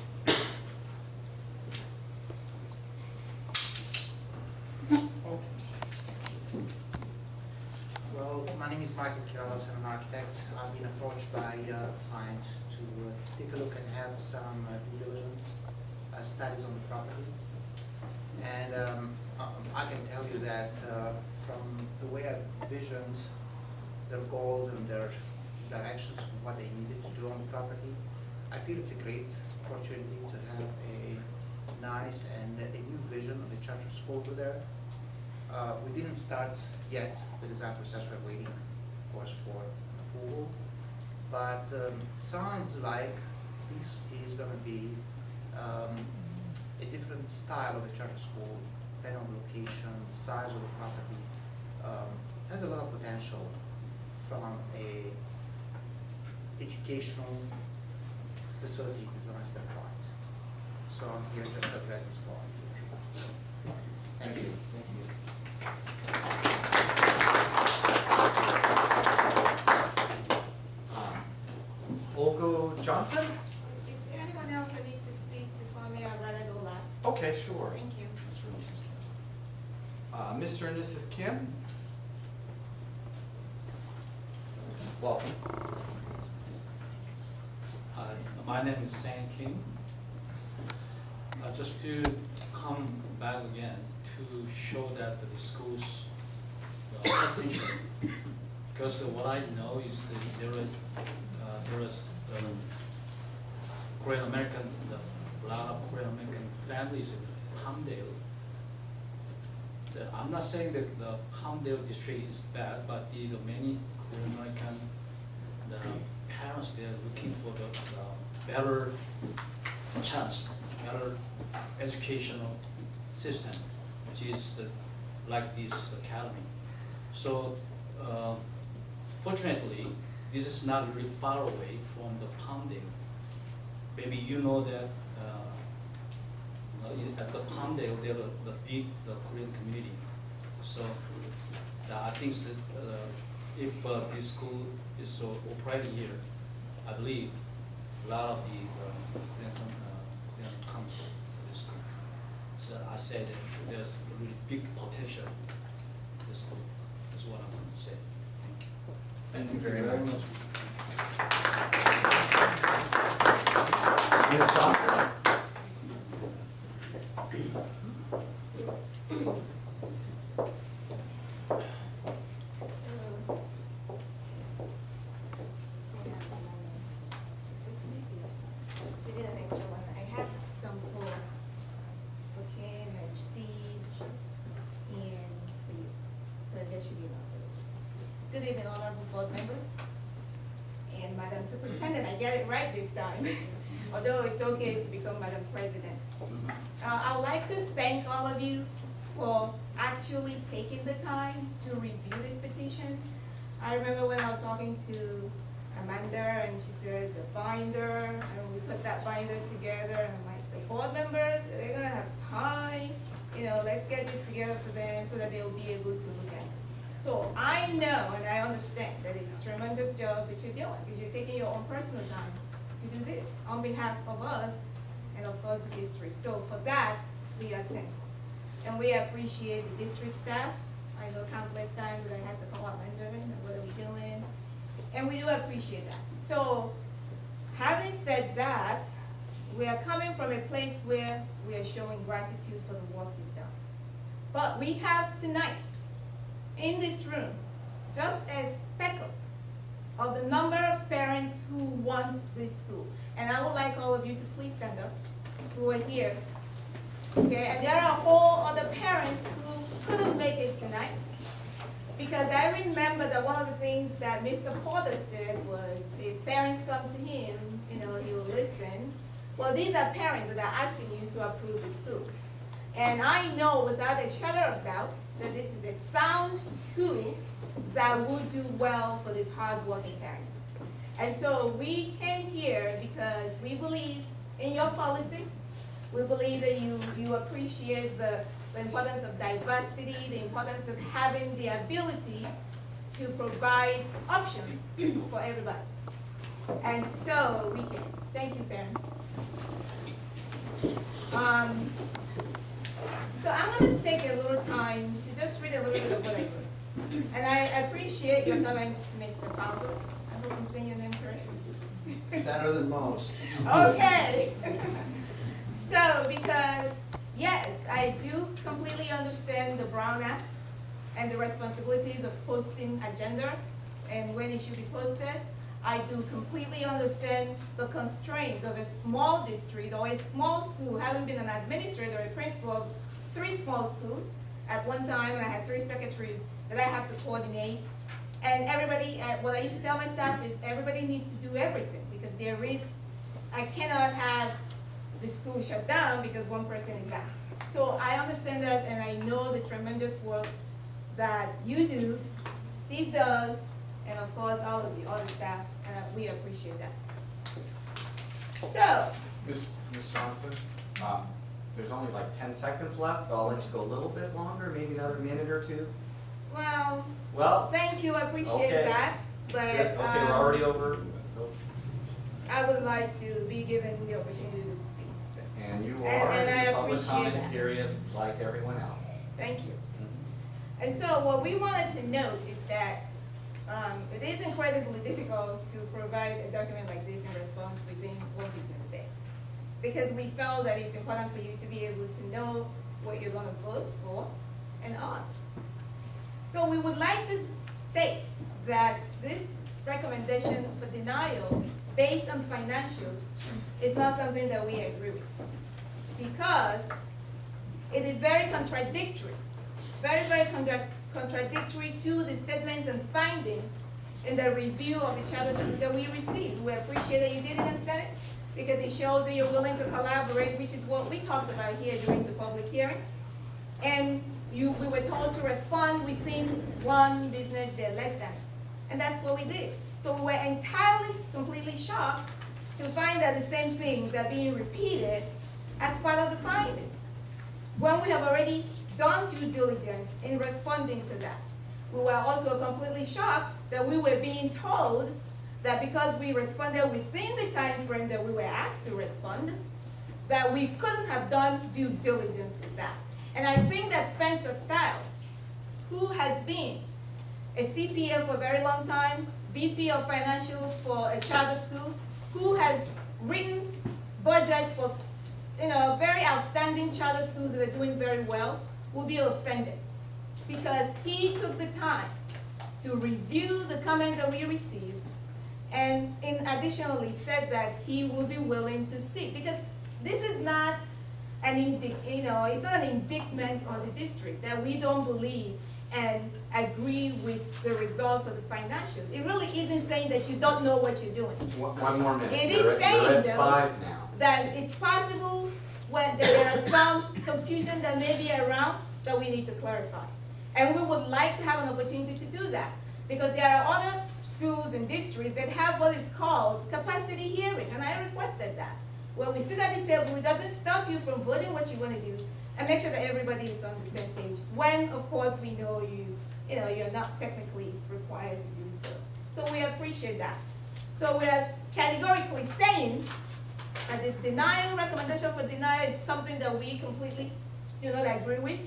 Well, my name is Michael Kiros, I'm an architect. I've been approached by a client to take a look and have some due diligence studies on the property. And I can tell you that from the way I visioned their goals and their directions, what they needed to do on the property, I feel it's a great opportunity to have a nice and a new vision of the charter school over there. We didn't start yet the design process. We're waiting, of course, for approval. But sounds like this is going to be a different style of a charter school, depending on the location, the size of the property. Has a lot of potential from a educational facility design standpoint. So I'm here just to address this point. Thank you. Olga Johnson? Is there anyone else that needs to speak before me? I'd rather go last. Okay, sure. Thank you. Mr. and Mrs. Kim? Welcome. My name is Sam Kim. Just to come back again to show that the schools potential, because what I know is that there is Korean American, a lot of Korean American families in Palmdale. I'm not saying that the Palmdale district is bad, but the many Korean American parents, they're looking for the better chance, better educational system, which is like this academy. So fortunately, this is not really far away from the Palmdale. Maybe you know that at the Palmdale, there's the big Korean community. So I think that if this school is so operating here, I believe a lot of the Korean come to this school. So I said that there's a really big potential in this school. That's what I'm going to say. Thank you. Thank you very much. Ms. Johnson? We did an extra one. I have some for Kim and Steve and for you. So there should be enough. Good evening, honorable board members. And Madam Superintendent, I get it right this time. Although it's okay to become Madam President. I would like to thank all of you for actually taking the time to review this petition. I remember when I was talking to Amanda and she said the binder, and we put that binder together, and I'm like, the board members, they're gonna have time, let's get this together for them so that they'll be able to look at it. So I know and I understand that it's a tremendous job that you're doing, because you're taking your own personal time to do this on behalf of us and of course the district. So for that, we are thankful. And we appreciate the district staff. I know countless times that I had to call out Mandarin, what are we doing? And we do appreciate that. So having said that, we are coming from a place where we are showing gratitude for the work you've done. But we have tonight, in this room, just a speckle of the number of parents who want this school. And I would like all of you to please stand up, who are here. Okay, and there are a whole other parents who couldn't make it tonight. Because I remember that one of the things that Mr. Porter said was, if parents come to him, he'll listen. Well, these are parents that are asking you to approve the school. And I know without a shadow of doubt that this is a sound school that would do well for these hardworking parents. And so we came here because we believe in your policy. We believe that you appreciate the importance of diversity, the importance of having the ability to provide options for everybody. And so we can. Thank you, parents. So I'm going to take a little time to just read a little bit of what I wrote. And I appreciate your comments, Mr. Pfalzgraf. I hope I'm saying your name correctly. Better than most. Okay. So, because, yes, I do completely understand the Brown Act and the responsibilities of posting agenda and when it should be posted. I do completely understand the constraints of a small district or a small school, having been an administrator, a principal of 3 small schools at one time, and I had 3 secretaries that I have to coordinate. And everybody, what I used to tell my staff is everybody needs to do everything because I cannot have the school shut down because one person is out. So I understand that, and I know the tremendous work that you do, Steve does, and of course all of the other staff, and we appreciate that. So, Ms. Johnson, there's only like 10 seconds left. I'll let you go a little bit longer, maybe another minute or two. well, thank you, I appreciate Okay. that, but Okay, we're already over. I would like to be given the opportunity to speak. And you And are I in the public appreciate comment that. period like everyone else. Thank you. And so what we wanted to note is that it is incredibly difficult to provide a document like this in response within 1 business day. Because we felt that it's important for you to be able to know what you're going to vote for and on. So we would like to state that this recommendation for denial based on financials is not something that we agree with. Because it is very contradictory, very contradictory to the statements and findings in the review of the charter school that we received. We appreciate that you did it in Senate because it shows that you're willing to collaborate, which is what we talked about here during the public hearing. And we were told to respond within 1 business day, less than. And that's what we did. So we were entirely, completely shocked to find that the same things are being repeated as part of the findings, when we have already done due diligence in responding to that. We were also completely shocked that we were being told that because we responded within the time frame that we were asked to respond, that we couldn't have done due diligence with that. And I think that Spencer Stiles, who has been a CPA for a very long time, VP of Financials for a charter school, who has written budgets for very outstanding charter schools that are doing very well, will be offended because he took the time to review the comments that we received and additionally said that he would be willing to see, because this is not it's not an indictment on the district that we don't believe and agree with the results of the financials. It really isn't saying that you don't know what you're doing. One more minute. It You're is saying, at though, 5 now. that it's possible that there are some confusion that may be around that we need to clarify. And we would like to have an opportunity to do that, because there are other schools and districts that have what is called capacity hearing, and I requested that. When we sit at the table, it doesn't stop you from voting what you want to do, and make sure that everybody is on the same page. When, of course, we know you're not technically required to do so. So we appreciate that. So we are categorically saying that this recommendation for denial is something that we completely do not agree with.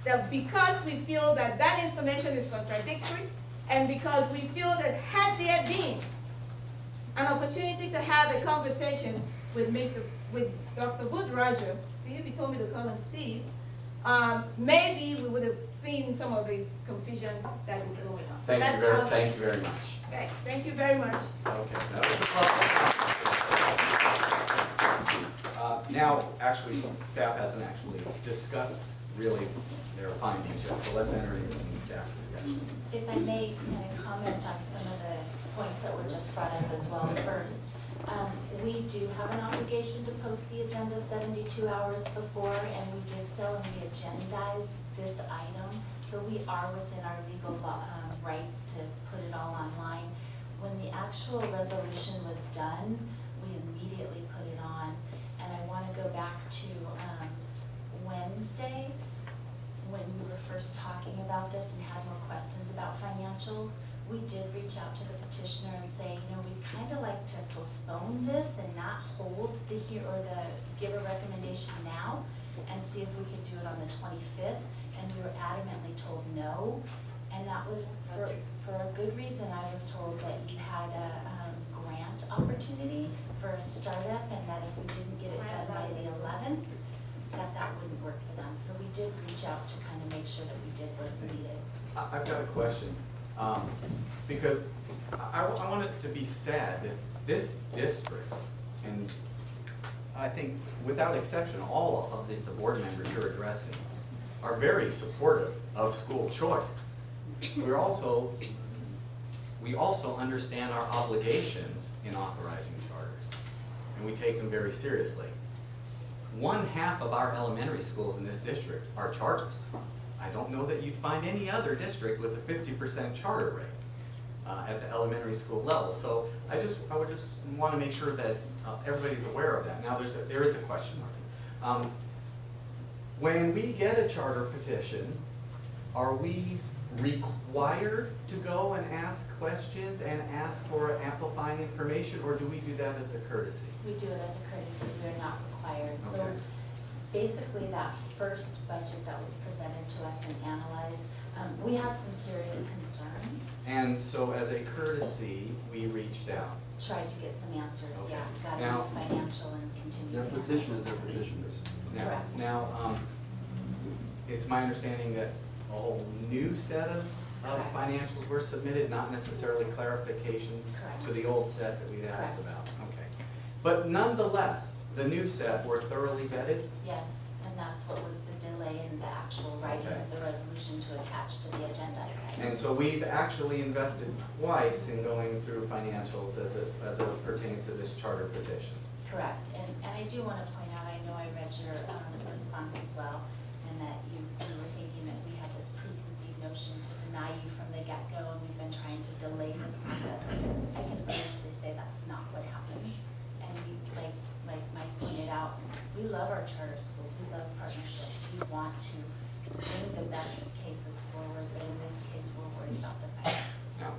That because we feel that that information is contradictory, and because we feel that had there been an opportunity to have a conversation with Dr. Woodroger, Steve, he told me to call him Steve, maybe we would have seen some of the confusions that is going on. Thank you very much. Okay, thank you very much. Okay. now, actually, staff hasn't actually discussed really their findings yet, so let's enter into some staff discussion. If I may kind of comment on some of the points that were just brought up as well first. We do have an obligation to post the agenda 72 hours before, and we did so, and we agendized this item. So we are within our legal rights to put it all online. When the actual resolution was done, we immediately put it on. And I want to go back to Wednesday, when we were first talking about this and had more questions about financials. We did reach out to the petitioner and say, you know, we'd kind of like to postpone this and not hold give a recommendation now and see if we could do it on the 25th. And we were adamantly told no. And that was for a good reason. I was told that you had a grant opportunity for a startup, and that if we didn't get it done by the 11th, that wouldn't work for them. So we did reach out to kind of make sure that we did what we needed. I've got a question, because I want it to be said that this district, and I think without exception, all of the board members you're addressing are very supportive of school choice. We also understand our obligations in authorizing charters, and we take them very seriously. 1/2 of our elementary schools in this district are charters. I don't know that you'd find any other district with a 50% charter rate at the elementary school level. So I would just want to make sure that everybody's aware of that. Now there is a question mark. When we get a charter petition, are we required to go and ask questions and ask for amplifying information, or do we do that as a courtesy? We do it as a courtesy. We are not required. So Okay. basically, that first budget that was presented to us and analyzed, we had some serious concerns. And so as a courtesy, we reached out. Tried to get some answers, Okay. yeah. Got Now- enough financial and continued. Their petition is their petition. Correct. Now, it's my understanding that a whole new set of Correct. financials were submitted, not necessarily clarifications Correct. to the old set that we'd asked Correct. about. Okay. But nonetheless, the new set were thoroughly vetted? Yes, and that's what was the delay in the actual writing Okay. of the resolution to attach to the agenda. And so we've actually invested twice in going through financials as it pertains to this charter petition. Correct, and I do want to point out, I know I read your response as well, and that you were thinking that we had this preconceived notion to deny you from the get-go, and we've been trying to delay this process. I can honestly say that's not what happened. And we, like Mike pointed out, we love our charter schools, we love partnerships, we want to bring the best cases forward, but in this case, we're worried about the finances. Now,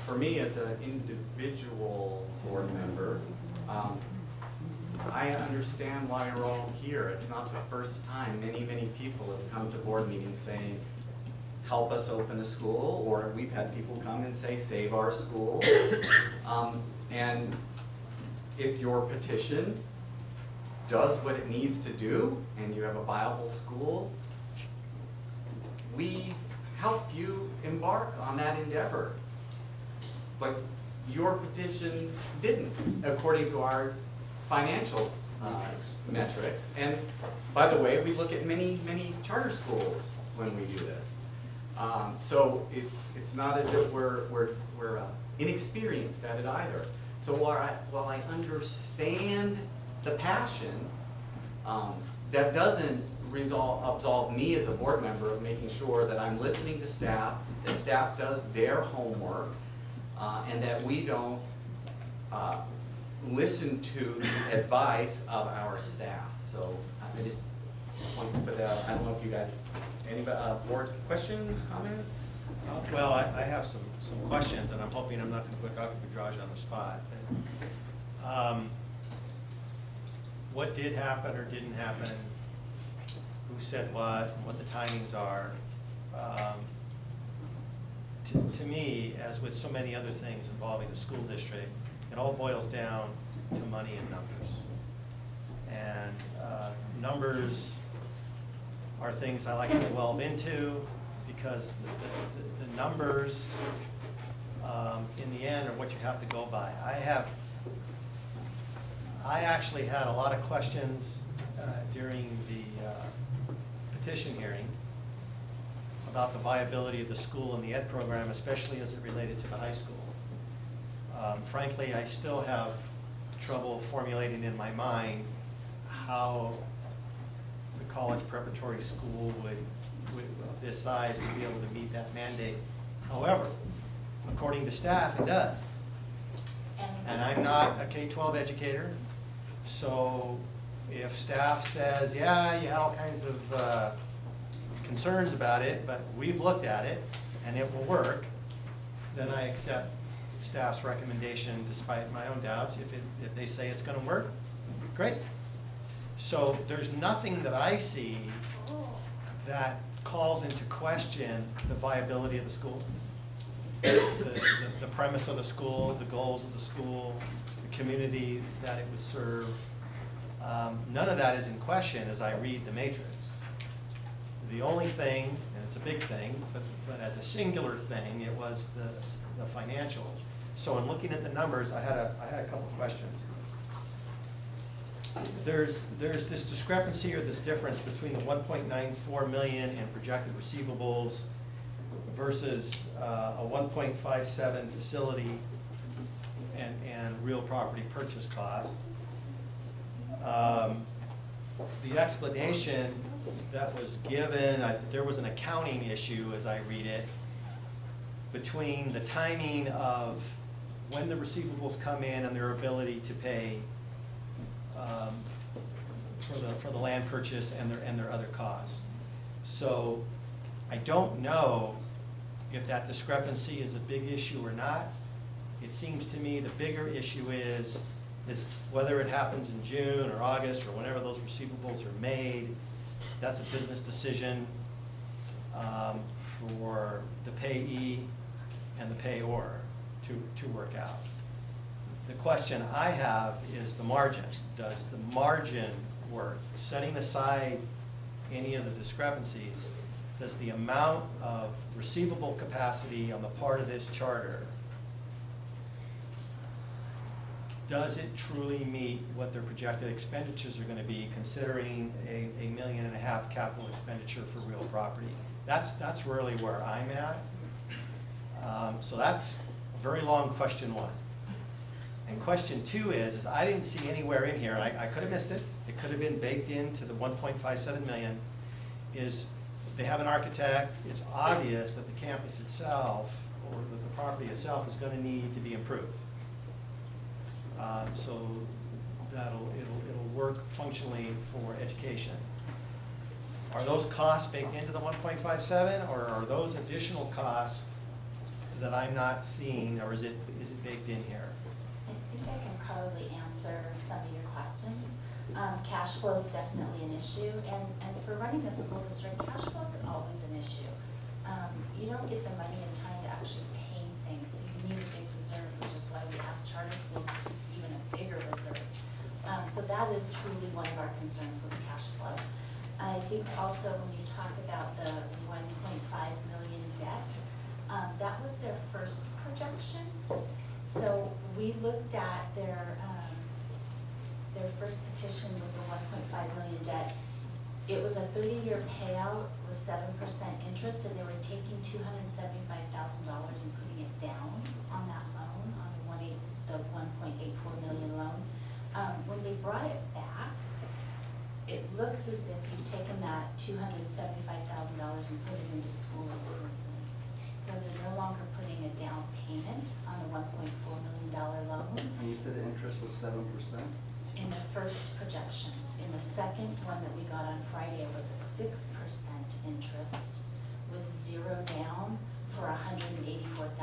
for me as an individual board member, I understand why you're all here. It's not the first time. Many people have come to board meetings saying, help us open a school, or we've had people come and say, save our school. And if your petition does what it needs to do, and you have a viable school, we help you embark on that endeavor. But your petition didn't, according to our financial metrics. And by the way, we look at many charter schools when we do this. So it's not as if we're inexperienced at it either. So while I understand the passion, that doesn't absolve me as a board member of making sure that I'm listening to staff, that staff does their homework, and that we don't listen to the advice of our staff. So I just want to put that out. I don't know if you guys, any board questions, comments? Well, I have some questions, and I'm hoping I'm not going to put Dr. Pedraja on the spot. What did happen or didn't happen? Who said what? And what the timings are? To me, as with so many other things involving the school district, it all boils down to money and numbers. And numbers are things I like to delve into, because the numbers, in the end, are what you have to go by. I actually had a lot of questions during the petition hearing about the viability of the school and the ed program, especially as it related to the high school. Frankly, I still have trouble formulating in my mind how the college preparatory school would this size would be able to meet that mandate. However, according to staff, it does. And I'm not a K-12 educator, so if staff says, yeah, you had all kinds of concerns about it, but we've looked at it and it will work, then I accept staff's recommendation despite my own doubts. If they say it's gonna work, great. So there's nothing that I see that calls into question the viability of the school. The premise of the school, the goals of the school, the community that it would serve. None of that is in question as I read the matrix. The only thing, and it's a big thing, but as a singular thing, it was the financials. So in looking at the numbers, I had a couple questions. There's this discrepancy or this difference between the 1.94 million in projected receivables versus a 1.57 facility and real property purchase cost. The explanation that was given, there was an accounting issue as I read it, between the timing of when the receivables come in and their ability to pay for the land purchase and their other costs. So I don't know if that discrepancy is a big issue or not. It seems to me the bigger issue is whether it happens in June or August or whenever those receivables are made. That's a business decision for the payee and the payor to work out. The question I have is the margin. Does the margin work? Setting aside any of the discrepancies, does the amount of receivable capacity on the part of this charter, does it truly meet what their projected expenditures are going to be, considering a $1.5 million capital expenditure for real property? That's really where I'm at. So that's a very long question one. And question two is I didn't see anywhere in here, and I could have missed it, it could have been baked into the 1.57 million, is they have an architect. It's obvious that the campus itself, or that the property itself, is going to need to be improved. So it'll work functionally for education. Are those costs baked into the 1.57, or are those additional costs that I'm not seeing, or is it baked in here? I think I can probably answer some of your questions. Cash flow is definitely an issue, and for running a school district, cash flow is always an issue. You don't get the money in time to actually pay things, so you need a big reserve, which is why we ask charter schools to keep even a bigger reserve. So that is truly one of our concerns was cash flow. I think also when you talk about the 1.5 million debt, that was their first projection. So we looked at their first petition with the 1.5 million debt. It was a 30-year payout with 7% interest, and they were taking $275,000 and putting it down on that loan, on the 1.84 million loan. When they brought it back, it looks as if you've taken that $275,000 and put it into school improvements. So they're no longer putting a down payment on the $1.4 million loan. And you said the interest was 7%? In the first projection. In the second one that we got on Friday, it was a 6% interest with 0 down for a $184,000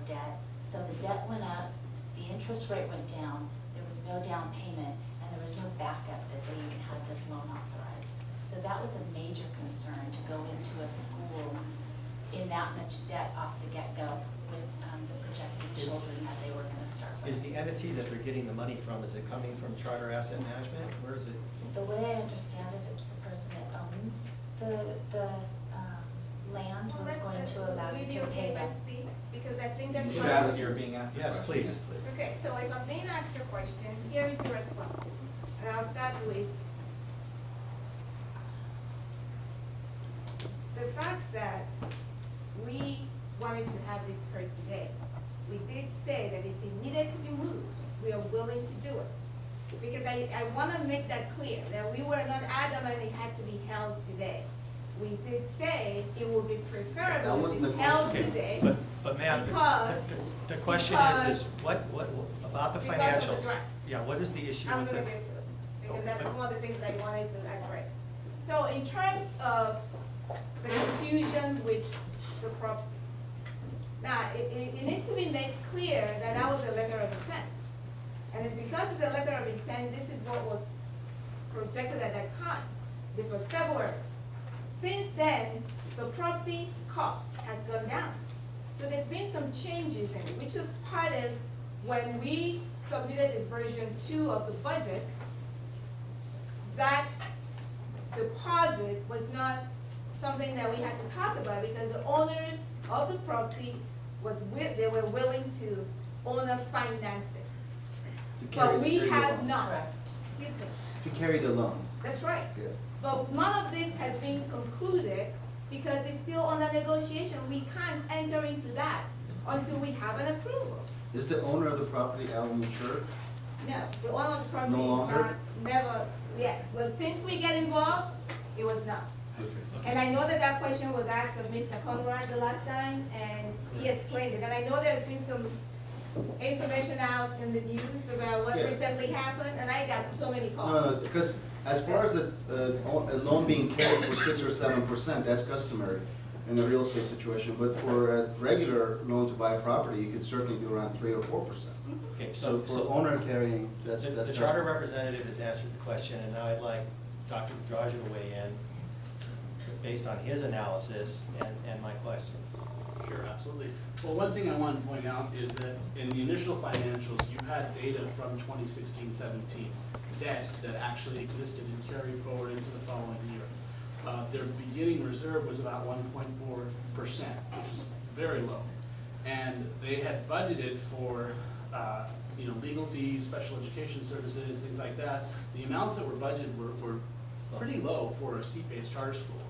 debt. So the debt went up, the interest rate went down, there was no down payment, and there was no backup that they even had this loan authorized. So that was a major concern, to go into a school in that much debt off the get-go with the projected children that they were going to start with. Is the entity that they're getting the money from, is it coming from Charter Asset Management? Where is it? The way I understand it, it's the person that owns the land was going to allow you to pay them. Because I think that's. You're being asked the Yes, question. please. Okay, so if I'm being asked a question, here is the response. And I'll start with the fact that we wanted to have this heard today. We did say that if it needed to be moved, we are willing to do it. Because I want to make that clear, that we were not adamant it had to be held today. We did say it would be That preferable wasn't if the it's held question. today. But ma'am, Because- the question is what, about the Because of financials? the draft. Yeah, what is the issue I'm with gonna it? get to it, because that's one of the things I wanted to address. So in terms of the confusion with the property, now, it needs to be made clear that that was a letter of intent. And it's because it's a letter of intent, this is what was projected at that time. This was February. Since then, the property cost has gone down. So there's been some changes in it, which was part of when we submitted the version 2 of the budget, that deposit was not something that we had to talk about because the owners of the property they were willing to owner finance it. But we have not. Excuse me. To carry the loan. That's right. Yeah. But none of this has been concluded because it's still under negotiation. We can't enter into that until we have an approval. Is the owner of the property Allen Church? No, the owner of the property No is longer? not, never, yes. But since we get involved, it was not. And I know that that question was asked of Mr. Conrad the last time, and he explained it. And I know there's been some information out in the news about what Yeah. recently happened, and I got so many calls. No, because as far as a loan being carried for 6 or 7%, that's customary in a real estate situation. But for a regular loan to buy a property, you could certainly do around 3 or 4%. Okay, So for owner carrying, that's. The charter customary. representative has answered the question, and now I'd like Dr. Pedraja to weigh in based on his analysis and my questions. Sure, absolutely. Well, one thing I want to point out is that in the initial financials, you had data from 2016-17, debt that actually existed and carried forward into the following year. Their beginning reserve was about 1.4%, which is very low. And they had budgeted for, legal fees, special education services, things like that. The amounts that were budgeted were pretty low for a seat-based charter school.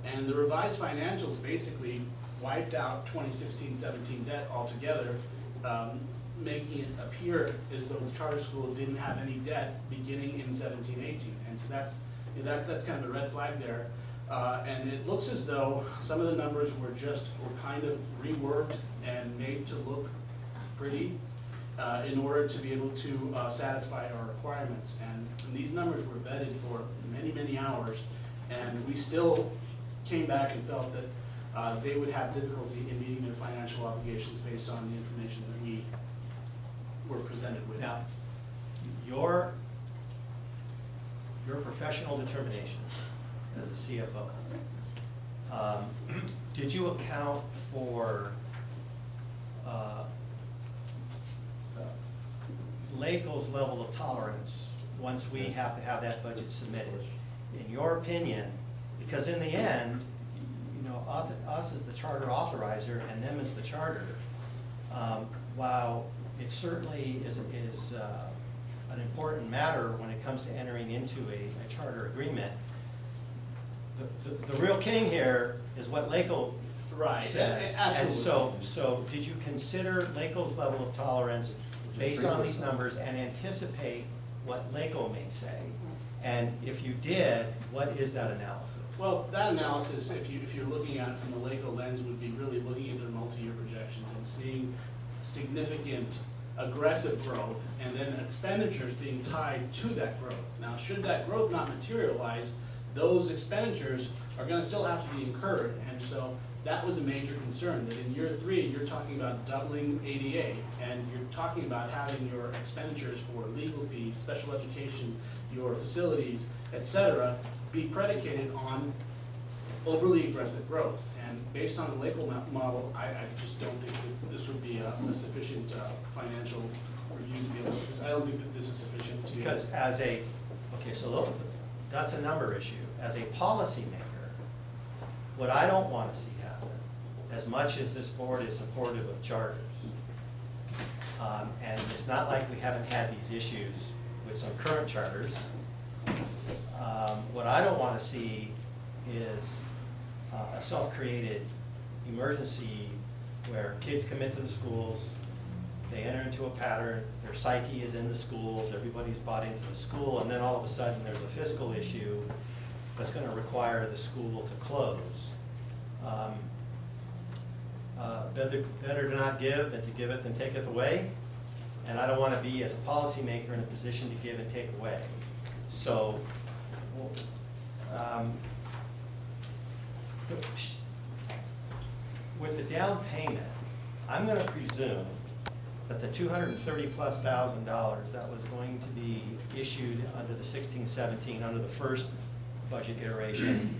And the revised financials basically wiped out 2016-17 debt altogether, making it appear as though the charter school didn't have any debt beginning in 17-18. And so that's kind of a red flag there. And it looks as though some of the numbers were kind of reworked and made to look pretty in order to be able to satisfy our requirements. And these numbers were vetted for many, many hours, and we still came back and felt that they would have difficulty in meeting their financial obligations based on the information that we were presented with. Now, your professional determination as a CFO, did you account for LACO's level of tolerance once we have to have that budget submitted? In your opinion, because in the end, us as the charter authorizer and them as the charter, while it certainly is an important matter when it comes to entering into a charter agreement, the real king here is what LACO Right, says. absolutely. And so did you consider LACO's level of tolerance based on these numbers and anticipate what LACO may say? And if you did, what is that analysis? Well, that analysis, if you're looking at it from the LACO lens, would be really looking at their multi-year projections and seeing significant aggressive growth and then expenditures being tied to that growth. Now, should that growth not materialize, those expenditures are gonna still have to be incurred. And so that was a major concern, that in year 3, you're talking about doubling ADA, and you're talking about having your expenditures for legal fees, special education, your facilities, et cetera, be predicated on overly aggressive growth. And based on the LACO model, I just don't think that this would be a sufficient financial review to be able to, I don't think that this is sufficient to be able to. Because so that's a number issue. As a policymaker, what I don't want to see happen, as much as this board is supportive of charters, And it's not like we haven't had these issues with some current charters. What I don't want to see is a self-created emergency where kids come into the schools, they enter into a pattern, their psyche is in the schools, everybody's bought into the school, and then all of a sudden there's a fiscal issue that's going to require the school to close. Better to not give than to giveth and taketh away. And I don't want to be, as a policymaker, in a position to give and take away. So, with the down payment, I'm going to presume that the $230+ thousand that was going to be issued under the 16-17, under the first budget iteration,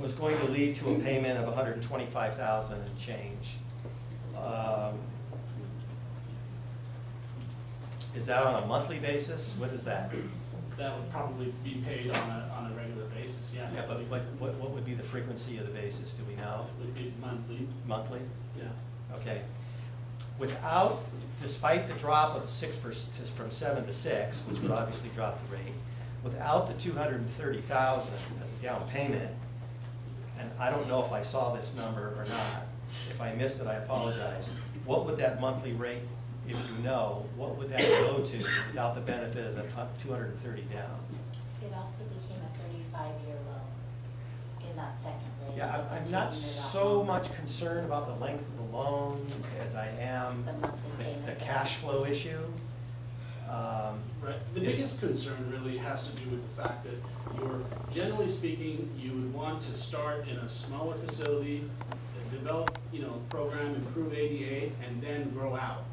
was going to lead to a payment of $125,000 and change. Is that on a monthly basis? What is that? That would probably be paid on a regular basis, yeah. Yeah, but what would be the frequency of the basis? Do we know? It would be monthly, Monthly? yeah. Okay. Without, despite the drop of 6% from 7 to 6, which would obviously drop the rate, without the $230,000 as a down payment, and I don't know if I saw this number or not. If I missed it, I apologize. What would that monthly rate, if you know, what would that go to without the benefit of the 230 down? It also became a 35-year loan in that second rate. Yeah, so I'm they're not taking it off so much concerned about the length of the loan as I am The monthly payment. the cash flow issue. Right, the biggest concern really has to do with the fact that generally speaking, you would want to start in a smaller facility, develop, program, improve ADA, and then grow out.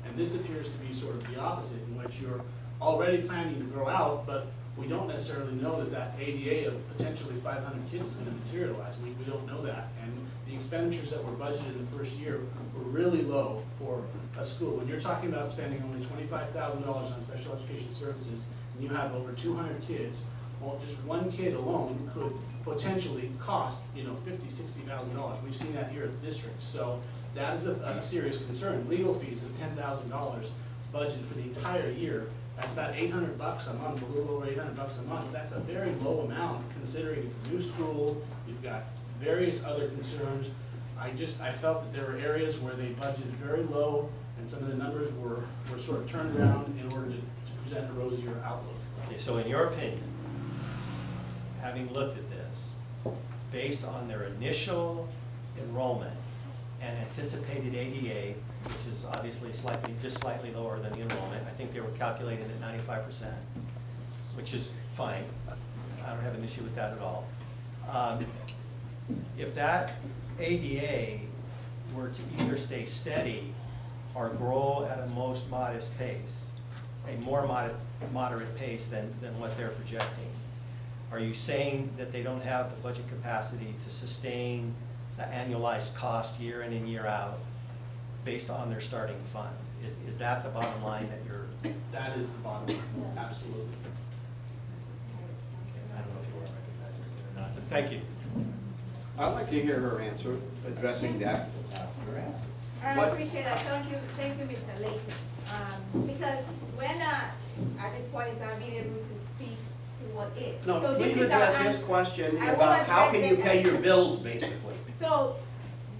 And this appears to be sort of the opposite, in which you're already planning to grow out, but we don't necessarily know that that ADA of potentially 500 kids is going to materialize. We don't know that. And the expenditures that were budgeted in the first year were really low for a school. When you're talking about spending only $25,000 on special education services, and you have over 200 kids, well, just one kid alone could potentially cost, $50,000, $60,000. We've seen that here at the district. So that is a serious concern. Legal fees of $10,000 budgeted for the entire year. That's about $800 a month, a little over $800 a month. That's a very low amount considering it's a new school. You've got various other concerns. I felt that there were areas where they budgeted very low and some of the numbers were sort of turned around in order to present a rosier outlook. Okay, so in your opinion, having looked at this, based on their initial enrollment and anticipated ADA, which is obviously just slightly lower than the enrollment, I think they were calculated at 95%, which is fine. I don't have an issue with that at all. If that ADA were to either stay steady or grow at a most modest pace, a more moderate pace than what they're projecting, are you saying that they don't have the budget capacity to sustain the annualized cost year in and year out based on their starting fund? Is that the bottom line that you're? That is the bottom line, Yes. absolutely. I don't know if you want to recognize her or not, but thank you. I'd like to hear her answer, addressing that. I What- appreciate that. Thank you, Mr. Layton. Because when, at this point in time, being able to speak to what is. No, So this please is our address his answer. question I will about how can you address pay it. your bills, basically. So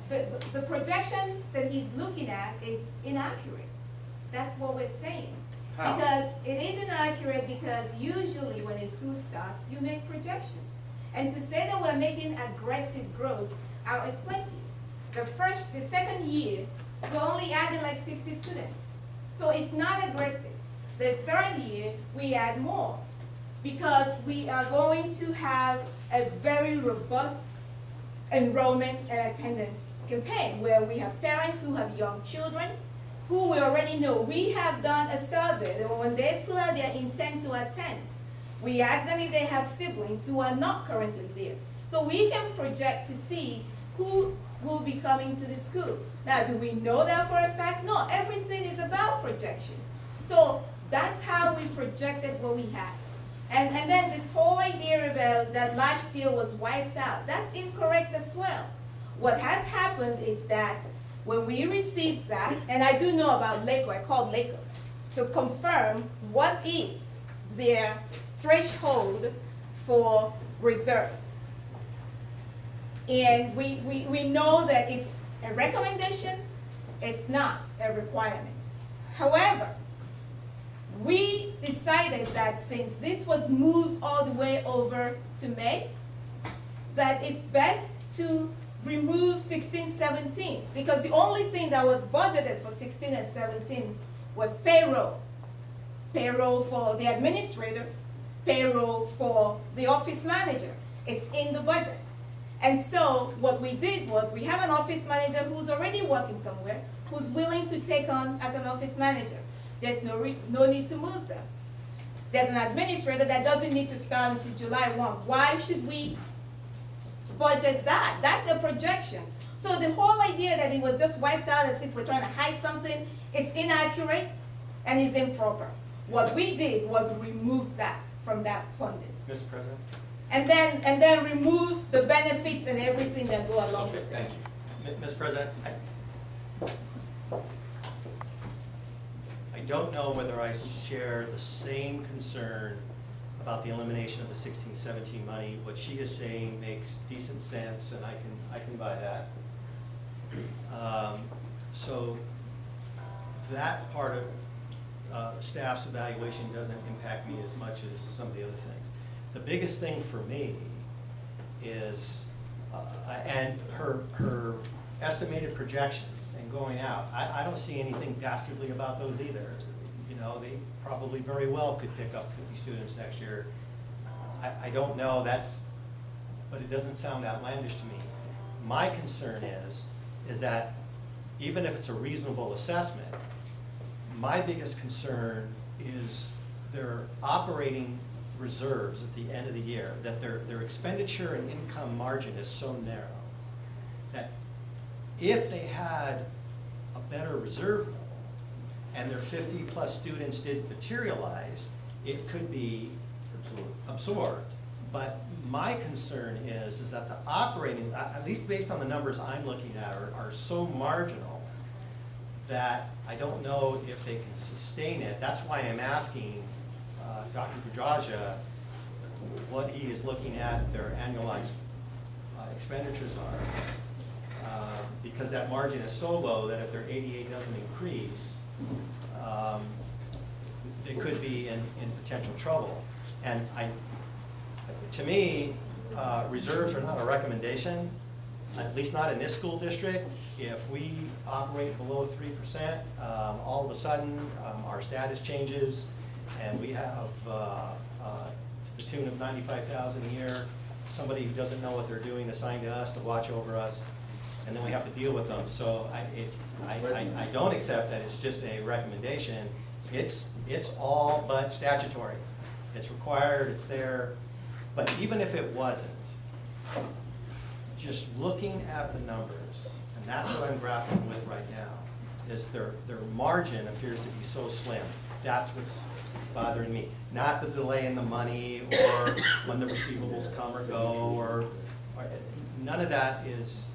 the projection that he's looking at is inaccurate. That's what we're saying. How? Because it is inaccurate because usually when a school starts, you make projections. And to say that we're making aggressive growth, I'll explain to you. The second year, we're only adding like 60 students. So it's not aggressive. The third year, we add more because we are going to have a very robust enrollment and attendance campaign where we have parents who have young children who we already know. We have done a survey that when they fill out their intent to attend, we ask them if they have siblings who are not currently there. So we can project to see who will be coming to the school. Now, do we know that for a fact? No, everything is about projections. So that's how we projected what we had. And then this whole idea about that last year was wiped out, that's incorrect as well. What has happened is that When we received that, and I do know about LACO, I called LACO to confirm what is their threshold for reserves. And we know that it's a recommendation, it's not a requirement. However, we decided that since this was moved all the way over to May, that it's best to remove 16-17, because the only thing that was budgeted for 16 and 17 was payroll. Payroll for the administrator, payroll for the office manager. It's in the budget. And so what we did was we have an office manager who's already working somewhere, who's willing to take on as an office manager. There's no need to move them. There's an administrator that doesn't need to start until July 1. Why should we budget that? That's a projection. So the whole idea that it was just wiped out as if we're trying to hide something, it's inaccurate and is improper. What we did was remove that from that funding. Mr. President? And then remove the benefits and everything that go along with it. Thank you. Mr. President, I don't know whether I share the same concern about the elimination of the 16-17 money. What she is saying makes decent sense, and I can buy that. So that part of staff's evaluation doesn't impact me as much as some of the other things. The biggest thing for me is, and her estimated projections and going out, I don't see anything dastardly about those either. You know, they probably very well could pick up 50 students next year. I don't know, but it doesn't sound outlandish to me. My concern is that even if it's a reasonable assessment, my biggest concern is their operating reserves at the end of the year, that their expenditure and income margin is so narrow that if they had a better reserve level and their 50+ students didn't materialize, it could be absorbed. But my concern is that the operating, at least based on the numbers I'm looking at, are so marginal that I don't know if they can sustain it. That's why I'm asking Dr. Pedraja what he is looking at their annualized expenditures are. Because that margin is so low that if their 88 doesn't increase, they could be in potential trouble. And to me, reserves are not a recommendation, at least not in this school district. If we operate below 3%, all of a sudden our status changes and we have to the tune of $95,000 a year, somebody who doesn't know what they're doing assigned to us to watch over us, and then we have to deal with them. So I don't accept that it's just a recommendation. It's all but statutory. It's required, it's there. But even if it wasn't, just looking at the numbers, and that's what I'm grappling with right now, is their margin appears to be so slim. That's what's bothering me. Not the delay in the money or when the receivables come or go, or none of that is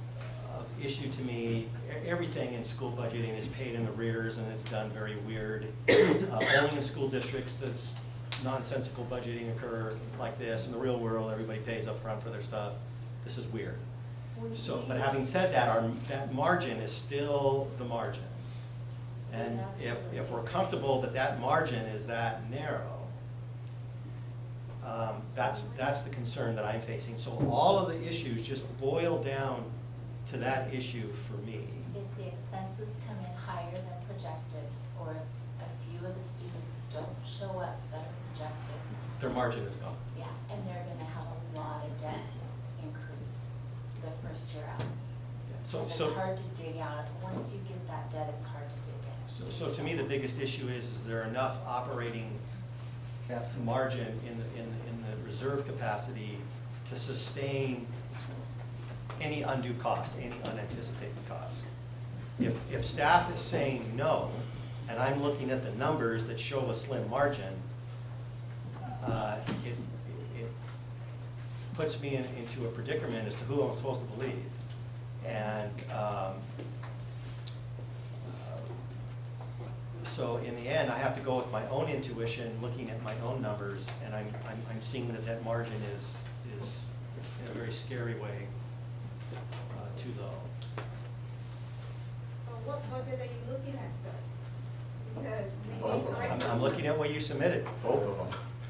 an issue to me. Everything in school budgeting is paid in arrears, and it's done very weird. Only in school districts does nonsensical budgeting occur like this. In the real world, everybody pays up front for their stuff. This is weird. So, but having said that, that margin is still the margin. And if we're comfortable that that margin is that narrow, that's the concern that I'm facing. So all of the issues just boil down to that issue for me. If the expenses come in higher than projected, or if a few of the students don't show up that are projected, Their margin is gone. yeah, and they're gonna have a lot of debt incurred the first year out. So, And so, it's hard to dig out. Once you get that debt, it's hard to dig in. so to me, the biggest issue is there enough operating margin in the reserve capacity to sustain any undue cost, any unanticipated cost. If staff is saying no, and I'm looking at the numbers that show a slim margin, it puts me into a predicament as to who I'm supposed to believe. And So in the end, I have to go with my own intuition, looking at my own numbers, and I'm seeing that margin is in a very scary way too low. What budget are you looking at, sir? Because we need correct. I'm looking at what you submitted. Both of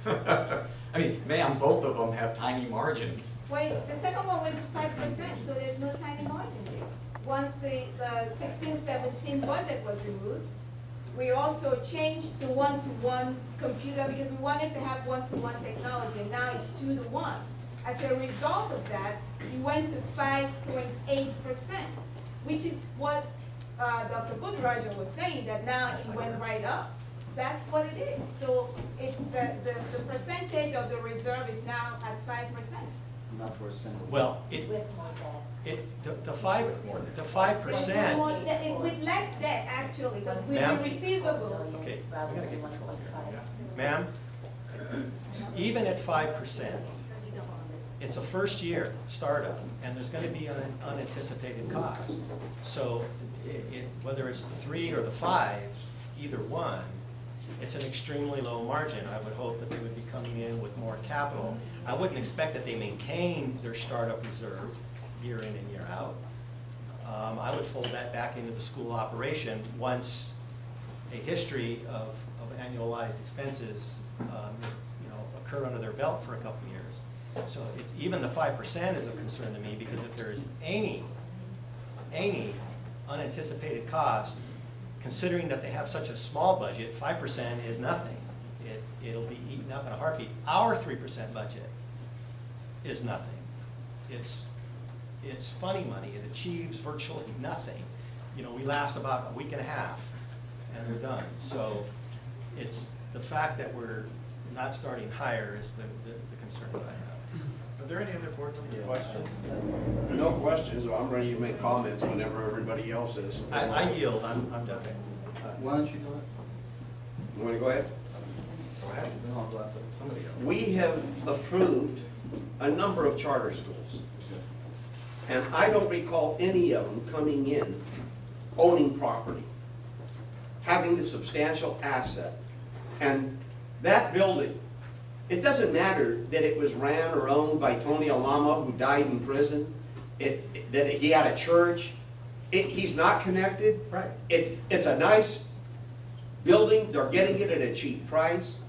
them. I mean, ma'am, both of them have tiny margins. Wait, the second one went to 5%, so there's no tiny margin there. Once the 16-17 budget was removed, we also changed the one-to-one computer because we wanted to have one-to-one technology, and now it's 2-to-1. As a result of that, we went to 5.8%, which is what Dr. Budroger was saying, that now it went right up. That's what it is. So it's the percentage of the reserve is now at 5%. Not for a single. Well, With more debt. the 5%. With less debt, actually, because with Ma'am? the receivables. Okay, we Rather gotta than get control here. 1.5. Ma'am, even at 5%, Because you don't want to listen. it's a first year startup, and there's gonna be an unanticipated cost. So whether it's the 3 or the 5, either one, it's an extremely low margin. I would hope that they would be coming in with more capital. I wouldn't expect that they maintain their startup reserve year in and year out. I would fold that back into the school operation once a history of annualized expenses, occur under their belt for a couple of years. So it's, even the 5% is a concern to me, because if there is any unanticipated cost, considering that they have such a small budget, 5% is nothing. It'll be eaten up in a heartbeat. Our 3% budget is nothing. It's funny money. It achieves virtually nothing. We last about a week and a half, and we're done. So it's the fact that we're not starting higher is the concern that I have. Are there any other board member questions? If there are no questions, I'm ready to make comments whenever everybody else is. I yield. I'm done. Why don't you do it? You want to go ahead? Go ahead, then I'll bless it. Somebody else. We have approved a number of charter schools. And I don't recall any of them coming in, owning property, having the substantial asset. And that building, it doesn't matter that it was ran or owned by Tony Alamo, who died in prison, that he had a church. He's not connected. Right. It's a nice building, they're getting it at a cheap price.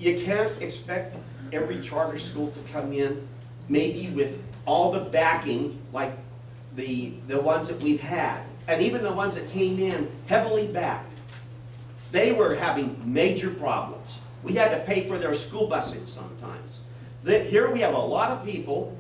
You can't expect every charter school to come in, maybe with all the backing, like the ones that we've had, and even the ones that came in heavily backed. They were having major problems. We had to pay for their school busing sometimes. Here we have a lot of people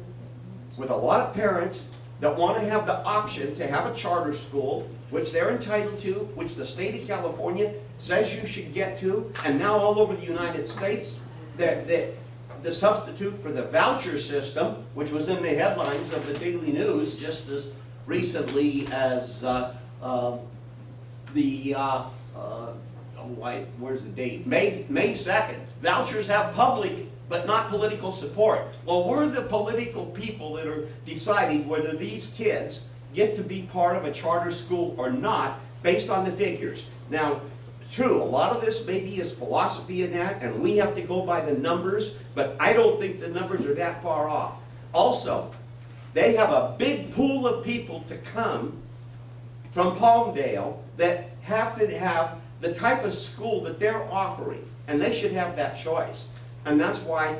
with a lot of parents that want to have the option to have a charter school, which they're entitled to, which the state of California says you should get to, and now all over the United States, the substitute for the voucher system, which was in the headlines of the Daily News just as recently as where's the date? May 2nd. Vouchers have public but not political support. Well, we're the political people that are deciding whether these kids get to be part of a charter school or not based on the figures. Now, true, a lot of this maybe is philosophy in that, and we have to go by the numbers, but I don't think the numbers are that far off. Also, they have a big pool of people to come from Palmdale that have to have the type of school that they're offering, and they should have that choice. And that's why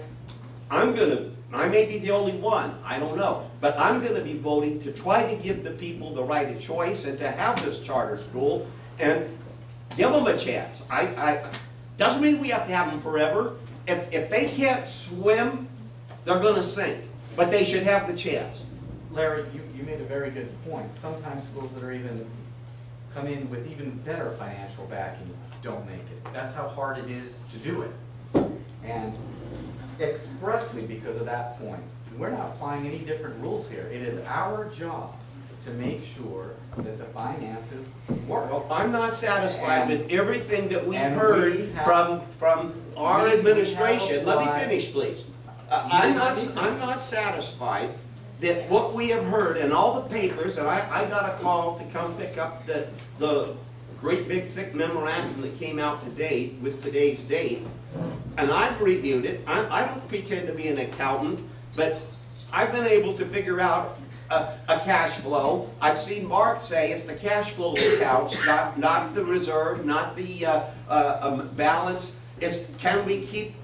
I may be the only one, I don't know, but I'm gonna be voting to try to give the people the right of choice and to have this charter school and give them a chance. Doesn't mean we have to have them forever. If they can't swim, they're gonna sink, but they should have the chance. Larry, you made a very good point. Sometimes schools that are even come in with even better financial backing don't make it. That's how hard it is to do it. And expressly because of that point, we're not applying any different rules here. It is our job to make sure that the finances work. Well, I'm not satisfied with everything that we've and heard we have- from our we have administration. Let me applied- finish, please. I'm not satisfied that what we have heard in all the papers, and I got a call to come pick up the great big thick memorandum that came out today with today's date, and I've reviewed it. I don't pretend to be an accountant, but I've been able to figure out a cash flow. I've seen Mark say it's the cash flow that counts, not the reserve, not the balance. It's can we keep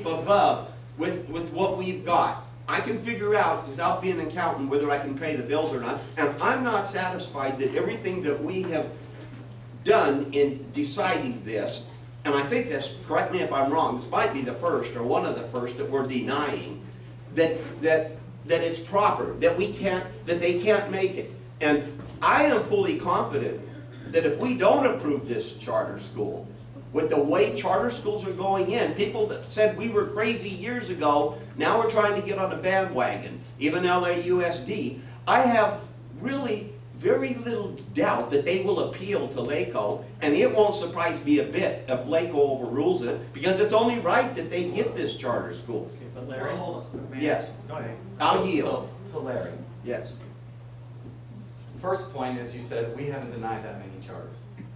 above with what we've got. I can figure out, without being an accountant, whether I can pay the bills or not, and I'm not satisfied that everything that we have done in deciding this, and I think this, correct me if I'm wrong, this might be the first or one of the first that we're denying, that it's proper, that they can't make it. And I am fully confident that if we don't approve this charter school, with the way charter schools are going in, people that said we were crazy years ago, now we're trying to get on a bandwagon, even LAUSD. I have really very little doubt that they will appeal to LACO, and it won't surprise me a bit if LACO overrules it, because it's only right that they get this charter school. Okay, but Larry, hold on. Yes. Go ahead. I'll yield. So Larry, Yes. first point is you said we haven't denied that many charters.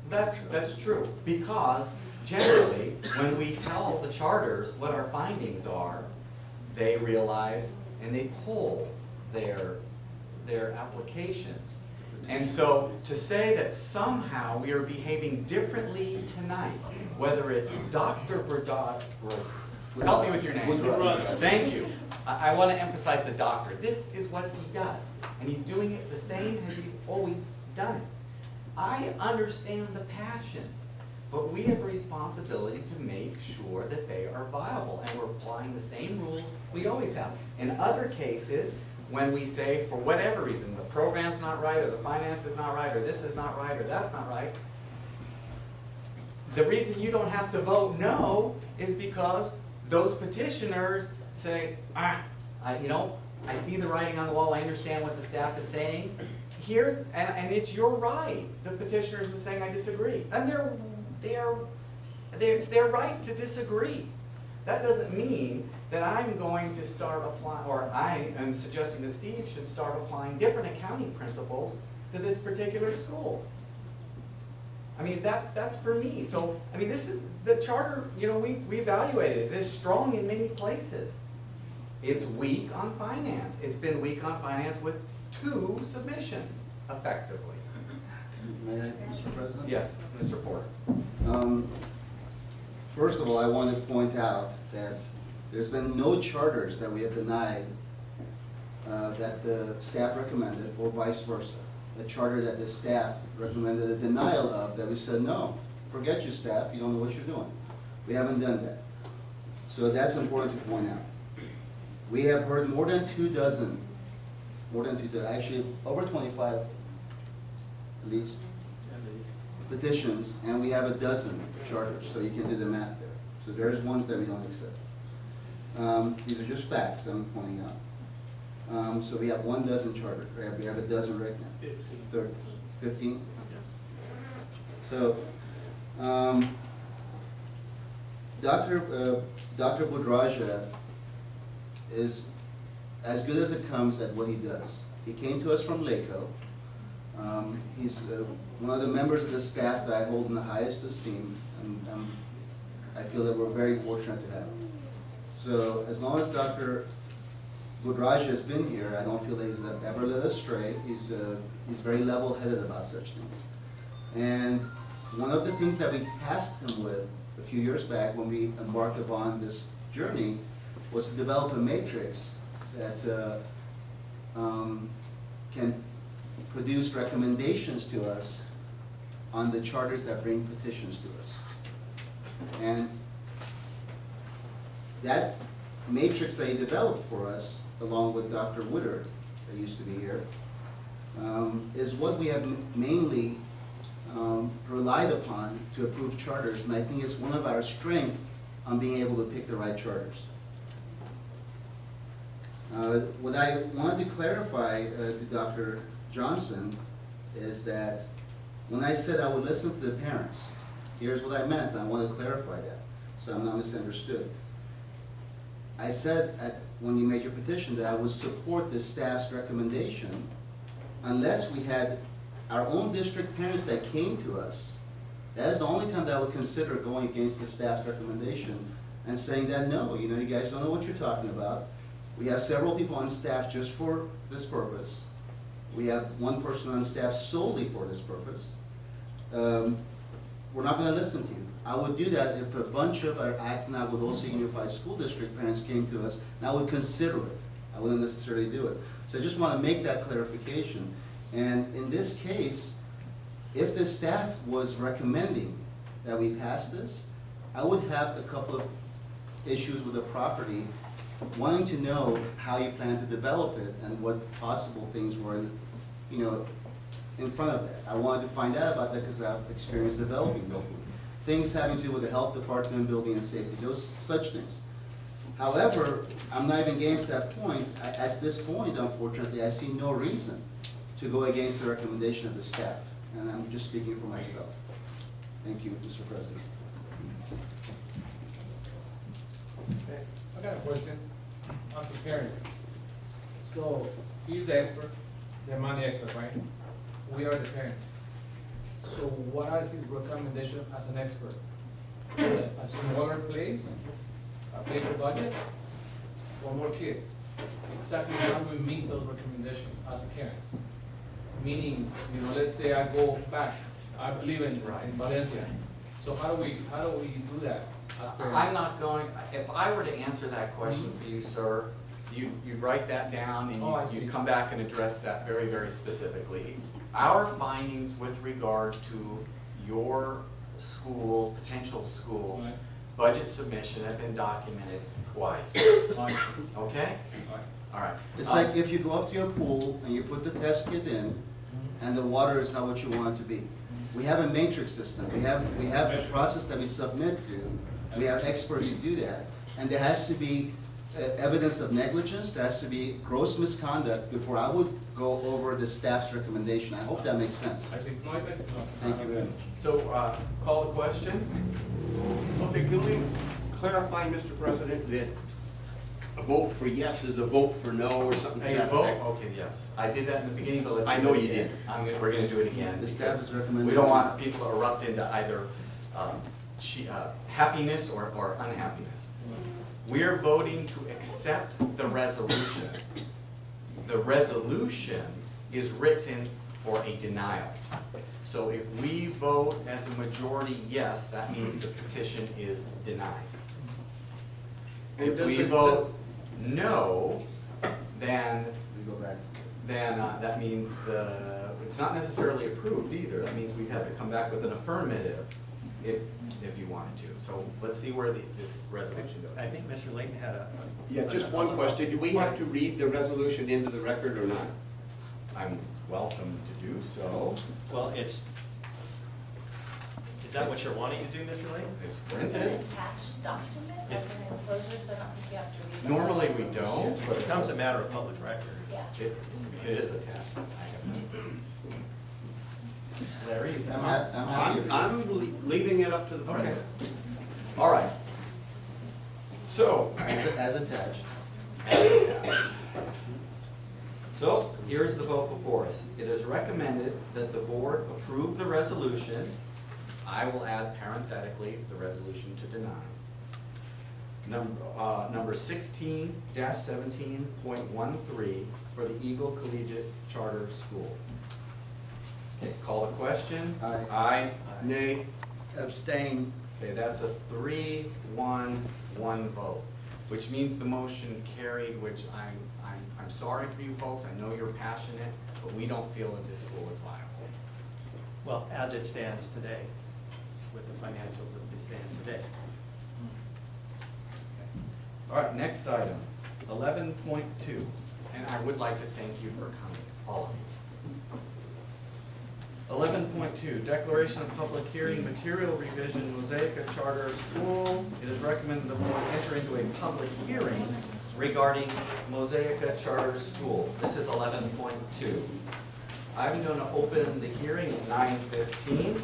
That's true, because generally, when we tell the charters what our findings are, they realize and they pull their applications. And so to say that somehow we are behaving differently tonight, whether it's Dr. Burdott, help me with your name. Thank you. I want to emphasize the doctor. This is what he does, and he's doing it the same as he's always done it. I understand the passion, but we have a responsibility to make sure that they are viable, and we're applying the same rules we always have. In other cases, when we say, for whatever reason, the program's not right, or the finance is not right, or this is not right, or that's not right, the reason you don't have to vote no is because those petitioners say, I see the writing on the wall, I understand what the staff is saying. Here, and it's your right. The petitioners are saying, I disagree. And it's their right to disagree. That doesn't mean that I'm going to start applying, or I am suggesting that Steve should start applying different accounting principles to this particular school. I mean, that's for me. So, I mean, this is, the charter, we evaluated it. It's strong in many places. It's weak on finance. It's been weak on finance with 2 submissions, effectively. May I, Mr. President? Yes, Mr. Porter. First of all, I want to point out that there's been no charters that we have denied that the staff recommended, or vice versa. A charter that the staff recommended a denial of, that we said, no, forget your staff, you don't know what you're doing. We haven't done that. So that's important to point out. We have heard more than 24, actually over 25 at least petitions, and we have a dozen charters, so you can do the math there. So there's ones that we don't accept. These are just facts I'm pointing out. So we have 12 charters, right? We have a dozen right now. 15? So, Dr. Budraja is as good as it comes at what he does. He came to us from LACO. He's one of the members of the staff that I hold in the highest esteem, and I feel that we're very fortunate to have him. So as long as Dr. Budraja has been here, I don't feel that he's ever led us astray. He's very level-headed about such things. And one of the things that we tasked him with a few years back when we embarked upon this journey was to develop a matrix that can produce recommendations to us on the charters that bring petitions to us. And that matrix that he developed for us, along with Dr. Woodard, that used to be here, is what we have mainly relied upon to approve charters, and I think it's one of our strengths on being able to pick the right charters. What I wanted to clarify to Dr. Johnson is that when I said I would listen to the parents, here's what I meant, and I want to clarify that so I'm not misunderstood. I said when you made your petition that I would support the staff's recommendation unless we had our own district parents that came to us, that is the only time that I would consider going against the staff's recommendation and saying that, no, you know, you guys don't know what you're talking about. We have several people on staff just for this purpose. We have one person on staff solely for this purpose. We're not gonna listen to you. I would do that if a bunch of our Acton, Aadusd Unified School District parents came to us, and I would consider it. I wouldn't necessarily do it. So I just wanna make that clarification. And in this case, if the staff was recommending that we pass this, I would have a couple of issues with the property, wanting to know how you plan to develop it and what possible things were, you know, in front of that. I wanted to find out about that because I've experienced developing locally. Things having to do with the health department, building and safety, those such things. However, I'm not even getting to that point. At this point, unfortunately, I see no reason to go against the recommendation of the staff. And I'm just speaking for myself. Thank you, Mr. President. Okay, I got a question. As a parent, so he's the expert, the money expert, right? We are the parents. So what are his recommendations as an expert? A smaller place, a bigger budget, or more kids? Exactly how do we meet those recommendations as parents? Meaning, you know, let's say I go back, I live in Valencia. So how do we do that as parents? I'm not going, if I were to answer that question for you, sir, you write that down and you come back and address that very, very specifically. Our findings with regard to your school, potential schools, budget submission have been documented twice. Okay? All right. It's like if you go up to your pool and you put the test kit in, and the water is not what you want it to be. We have a matrix system. We have a process that we submit to. We have experts to do that. And there has to be evidence of negligence, there has to be gross misconduct before I would go over the staff's recommendation. I hope that makes sense. I see. No, it makes no. Thank you very much. So, call the question. Okay, can we clarify, Mr. President, that a vote for yes is a vote for no or something? to Hey, that vote? effect? Okay, yes. I did that in the beginning, but let's. I do know it you again. did. We're gonna do it again. The staff because is recommending. We don't want people to erupt into either happiness or unhappiness. We're voting to accept the resolution. The resolution is written for a denial. So if we vote as a majority yes, that means the petition is denied. And If does we it- vote no, then We go back. that means it's not necessarily approved either. That means we'd have to come back with an affirmative if you wanted to. So let's see where this resolution goes. I think Mr. Layton had a. Yeah, just one question. Do we have to read the resolution into the record or not? I'm welcome to do so. Well, is that what you're wanting to do, Mr. Layton? It's It's an printed. attached document, as an enclosure, so I don't think you have to read the Normally whole we resolution. don't, but It becomes a matter of public record. Yeah. it is attached. Larry, is that I'm happy. I'm leaving it up to the Okay. president. All right. So, As attached. So, here's the vote before us. It is recommended that the board approve the resolution. I will add parenthetically the resolution to deny. Number 16-17.13 for the Eagle Collegiate Charter School. Okay, call the question. Aye. Aye. Nay. Abstain. Okay, that's a 3-1-1 vote, which means the motion carried, which I'm sorry for you folks, I know you're passionate, but we don't feel that this school is viable. Well, as it stands today, with the financials as they stand today. All right, next item, 11.2, and I would like to thank you for coming, all of you. 11.2, declaration of public hearing, material revision, Mosaica Charter School. It is recommended the board enter into a public hearing regarding Mosaica Charter School. This is 11.2. I'm going to open the hearing at 9:15.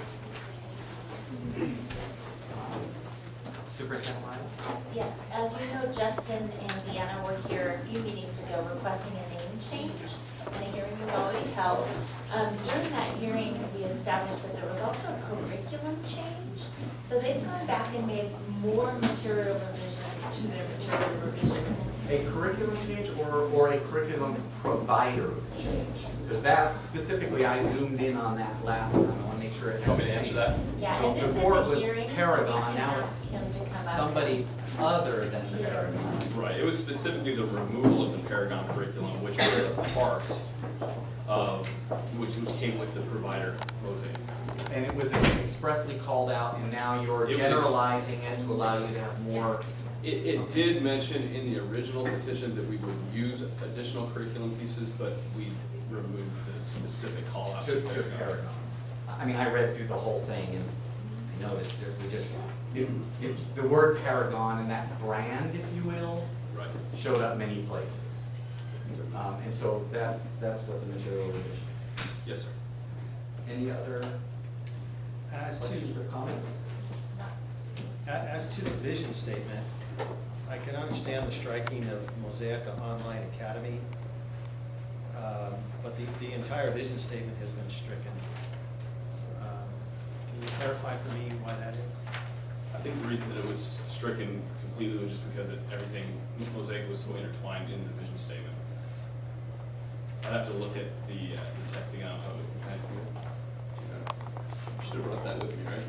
Superintendent Lytle? Yes, as you know, Justin and Deanna were here a few meetings ago requesting a name change, and a hearing was already held. During that hearing, we established that there was also a curriculum change. So they've gone back and made more material revisions to their material revisions. A curriculum change or a curriculum provider change? Because that specifically, I zoomed in on that last time. I want to make sure it. Want me to answer that? Yeah, So and this is before it a was hearing, so Paragon, we now can it's ask him to come up. somebody other than Paragon. Right, it was specifically the removal of the Paragon curriculum, which were a part of, which came with the provider Mosaic. And it was expressly called out, and now you're It was- generalizing it to allow you to have more. It did mention in the original petition that we would use additional curriculum pieces, but we removed the specific call out To Paragon. I mean, I read through the whole thing and I noticed that we just, the word Paragon and that brand, if you will, Right. showed up many places. And so that's what the material revision. Yes, sir. Any other As questions or comments? As to the vision statement, I can understand the striking of Mosaic Online Academy, but the entire vision statement has been stricken. Can you clarify for me why that is? I think the reason that it was stricken completely was just because everything, Mosaic was so intertwined in the vision statement. I'd have to look at the texting out of it. Can I see it? You should have brought that with me, right?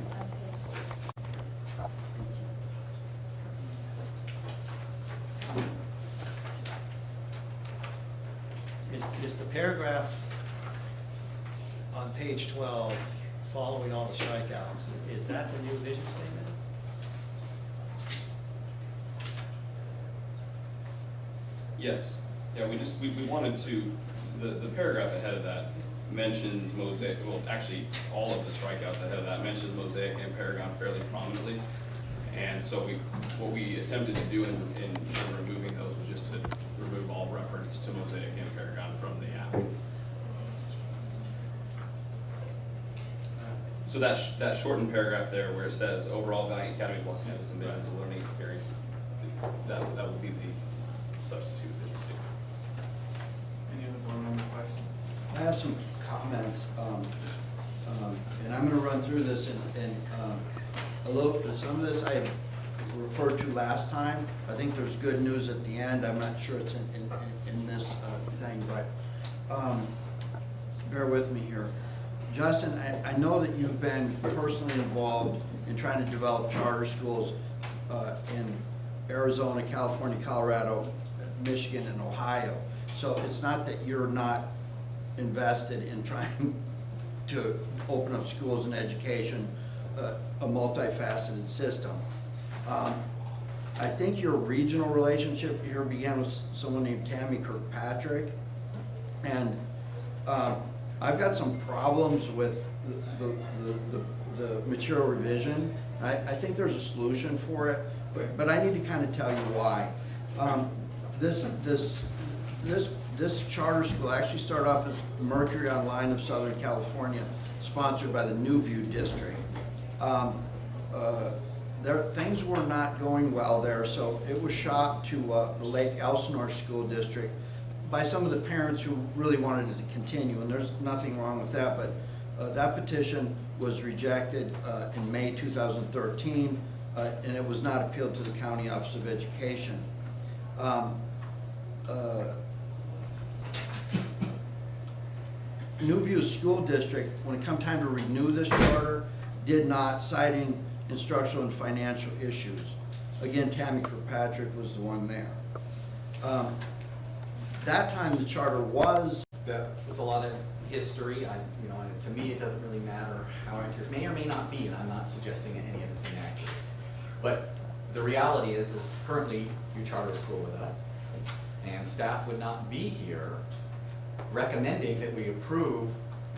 Is the paragraph on page 12, following all the strikeouts, is that the new vision statement? Yes. Yeah, we wanted to, the paragraph ahead of that mentions Mosaic, well, actually, all of the strikeouts ahead of that mentions Mosaic and Paragon fairly prominently. And so what we attempted to do in removing those was just to remove all reference to Mosaic and Paragon from the app. So that shortened paragraph there where it says overall Valiant Academy Plus campus and visions of learning experience, that will be the substitute vision statement. Any other board member questions? I have some comments, and I'm gonna run through this and a little, some of this I referred to last time. I think there's good news at the end. I'm not sure it's in this thing, but bear with me here. Justin, I know that you've been personally involved in trying to develop charter schools in Arizona, California, Colorado, Michigan, and Ohio. So it's not that you're not invested in trying to open up schools and education, a multifaceted system. I think your regional relationship here began with someone named Tammy Kirkpatrick, and I've got some problems with the material revision. I think there's a solution for it, but I need to kind of tell you why. This charter school actually started off as Mercury Online of Southern California, sponsored by the New View District. Things were not going well there, so it was shopped to the Lake Elsinore School District by some of the parents who really wanted it to continue, and there's nothing wrong with that, but that petition was rejected in May 2013, and it was not appealed to the County Office of Education. New View School District, when it come time to renew this charter, did not, citing instructional and financial issues. Again, Tammy Kirkpatrick was the one there. That time the charter was. That was a lot of history. And to me, it doesn't really matter how accurate, may or may not be, and I'm not suggesting that any of it's inaccurate. But the reality is currently you charter a school with us, and staff would not be here recommending that we approve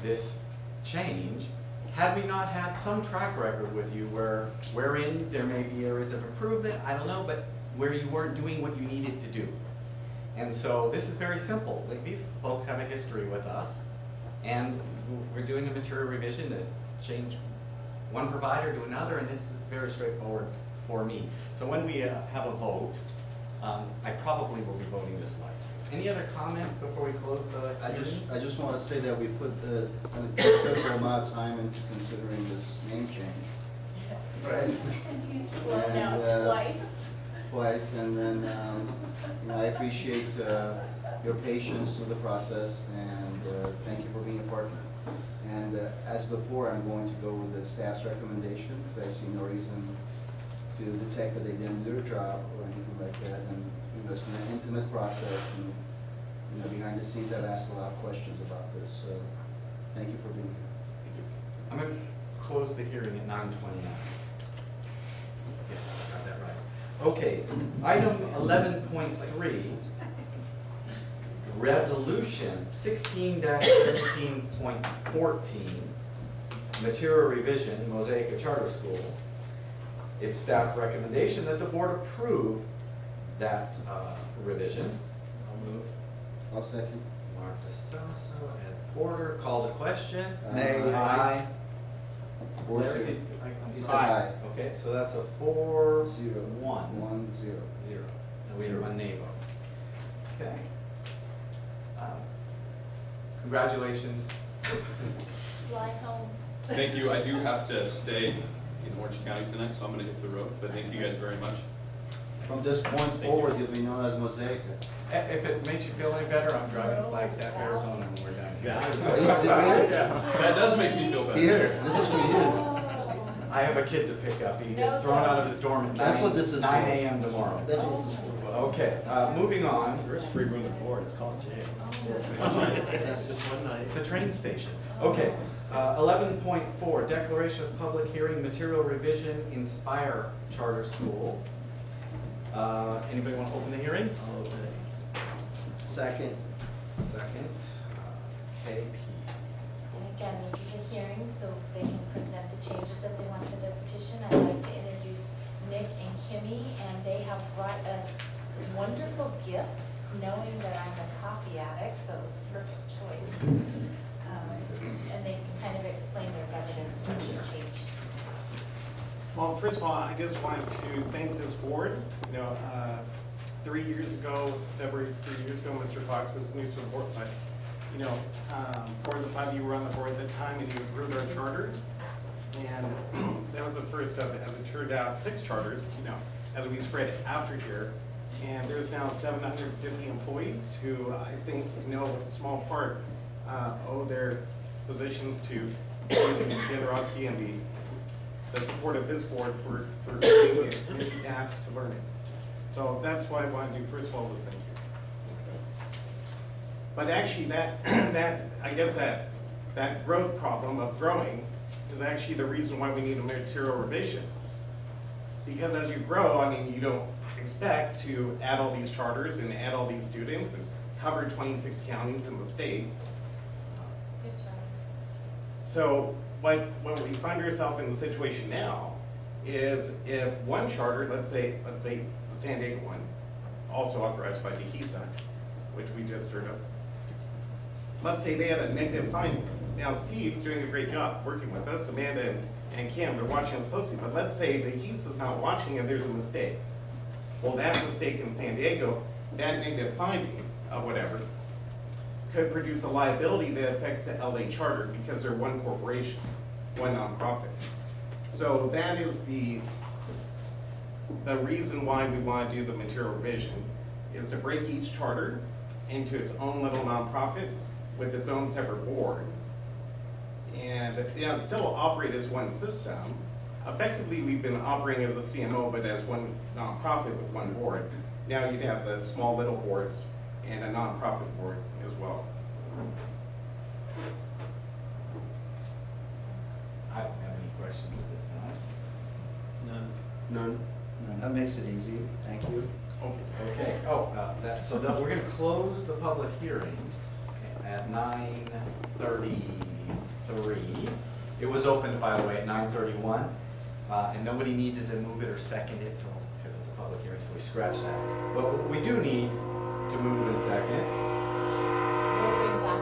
this change had we not had some track record with you wherein there may be areas of improvement, I don't know, but where you weren't doing what you needed to do. And so this is very simple. Like, these folks have a history with us, and we're doing a material revision to change one provider to another, and this is very straightforward for me. So when we have a vote, I probably will be voting this way. Any other comments before we close the hearing? I just want to say that we put a considerable amount of time into considering this name change. Right. He's flown And, out twice. Twice, and then, you know, I appreciate your patience with the process, and thank you for being a partner. And as before, I'm going to go with the staff's recommendation, because I see no reason to detect that they didn't do their job or anything like that. And you know, it's been an intimate process, and you know, behind the scenes, I've asked a lot of questions about this. So, thank you for being here. I'm going to close the hearing at 9:29. Yes, I got that right. Okay, item 11.3, resolution 16-17.14, material revision, Mosaic Charter School. It's staff recommendation that the board approve that revision. I'll move. I'll second. Mark DeStasso, Ed Porter, call the question. Nay. Aye. Four Larry, zero. I'm He said sorry. aye. Okay, so that's a 4-0. 1-0. And we have one nay vote. Okay. Congratulations. Fly home. Thank you. I do have to stay in Orange County tonight, so I'm going to hit the road, but thank you guys very much. From this point forward, you'll be known as Mosaic. If it makes you feel any better, I'm driving to Flagstaff, Arizona when we're done here. Are you serious? That does make me feel better. Here, this is for you. I have a kid to pick up. He gets thrown out of his dorm at That's what this is for. 9 a.m. tomorrow. That's what this is for. Okay, moving on. There's free room at board, it's called jail. Just one night. The train station. Okay, 11.4, declaration of public hearing, material revision, Inspire Charter School. Anybody want to open the hearing? All of these. Second. Second, KP. And again, this is a hearing, so they can present the changes that they want to the petition. I'd like to introduce Nick and Kimmy, and they have brought us wonderful gifts, knowing that I'm a coffee addict, so it was a perfect choice. And they can kind of explain their governance structure change. Well, first of all, I just want to thank this board. You know, 3 years ago, February 3 years ago, Mr. Fox was new to the board, but, you know, 4 of the 5 of you were on the board at that time, and you approved our charter. And that was the first of, as it turned out, 6 charters, you know, as we spread after here. And there's now 750 employees who I think, you know, in small part, owe their positions to the generosity and the support of this board for being the paths to learning. So that's what I want to do, first of all, was thank you. But actually that growth problem of growing is actually the reason why we need a material revision. Because as you grow, I mean, you don't expect to add all these charters and add all these students and cover 26 counties in the state. Good job. So when we find ourselves in the situation now is if one charter, let's say the San Diego one, also authorized by DHESA, which we just heard of, let's say they had a negative finding. Now Steve's doing a great job working with us, Amanda and Kim, they're watching us closely, but let's say DHESA's not watching and there's a mistake. Well, that mistake in San Diego, that negative finding of whatever, could produce a liability that affects the LA charter because they're one corporation, one nonprofit. So that is the reason why we want to do the material revision, is to break each charter into its own little nonprofit with its own separate board. And still operate as one system. Effectively, we've been operating as a CMO, but as one nonprofit with one board. Now you'd have the small little boards and a nonprofit board as well. I don't have any questions at this time. None. That makes it easy, thank you. Okay, we're gonna close the public hearing at 9:33. It was opened, by the way, at 9:31, and nobody needed to move it or second it, so, because it's a public hearing, so we scratched that. But we do need to move and second. We'll bring back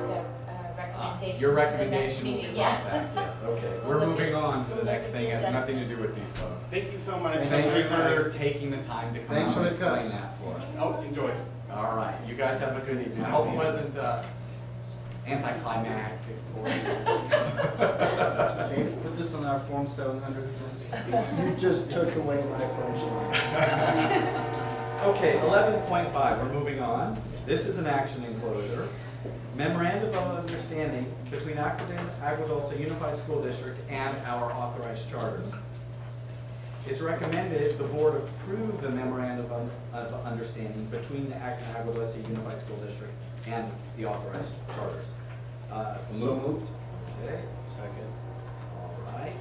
a recommendation Your to the next recommendation will be meeting. brought Yeah. back, yes, okay. We're moving on to the next thing, it has nothing to do with these folks. Thank you so much. Thank you for taking the time to come Thanks out for and the explain cuts. that for us. Oh, enjoy. All right, you guys have a good evening. I hope it wasn't anticlimactic for you. Hey, put this on our Form 700, please. You just took away my function. Okay, 11.5, we're moving on. This is an action enclosure. Memorandum of understanding between Acton, Aqua Dulce Unified School District and our authorized charters. It's recommended the board approve the memorandum of understanding between the Acton Aqua Dulce Unified School District and the authorized charters. So moved. Okay. Second. All right.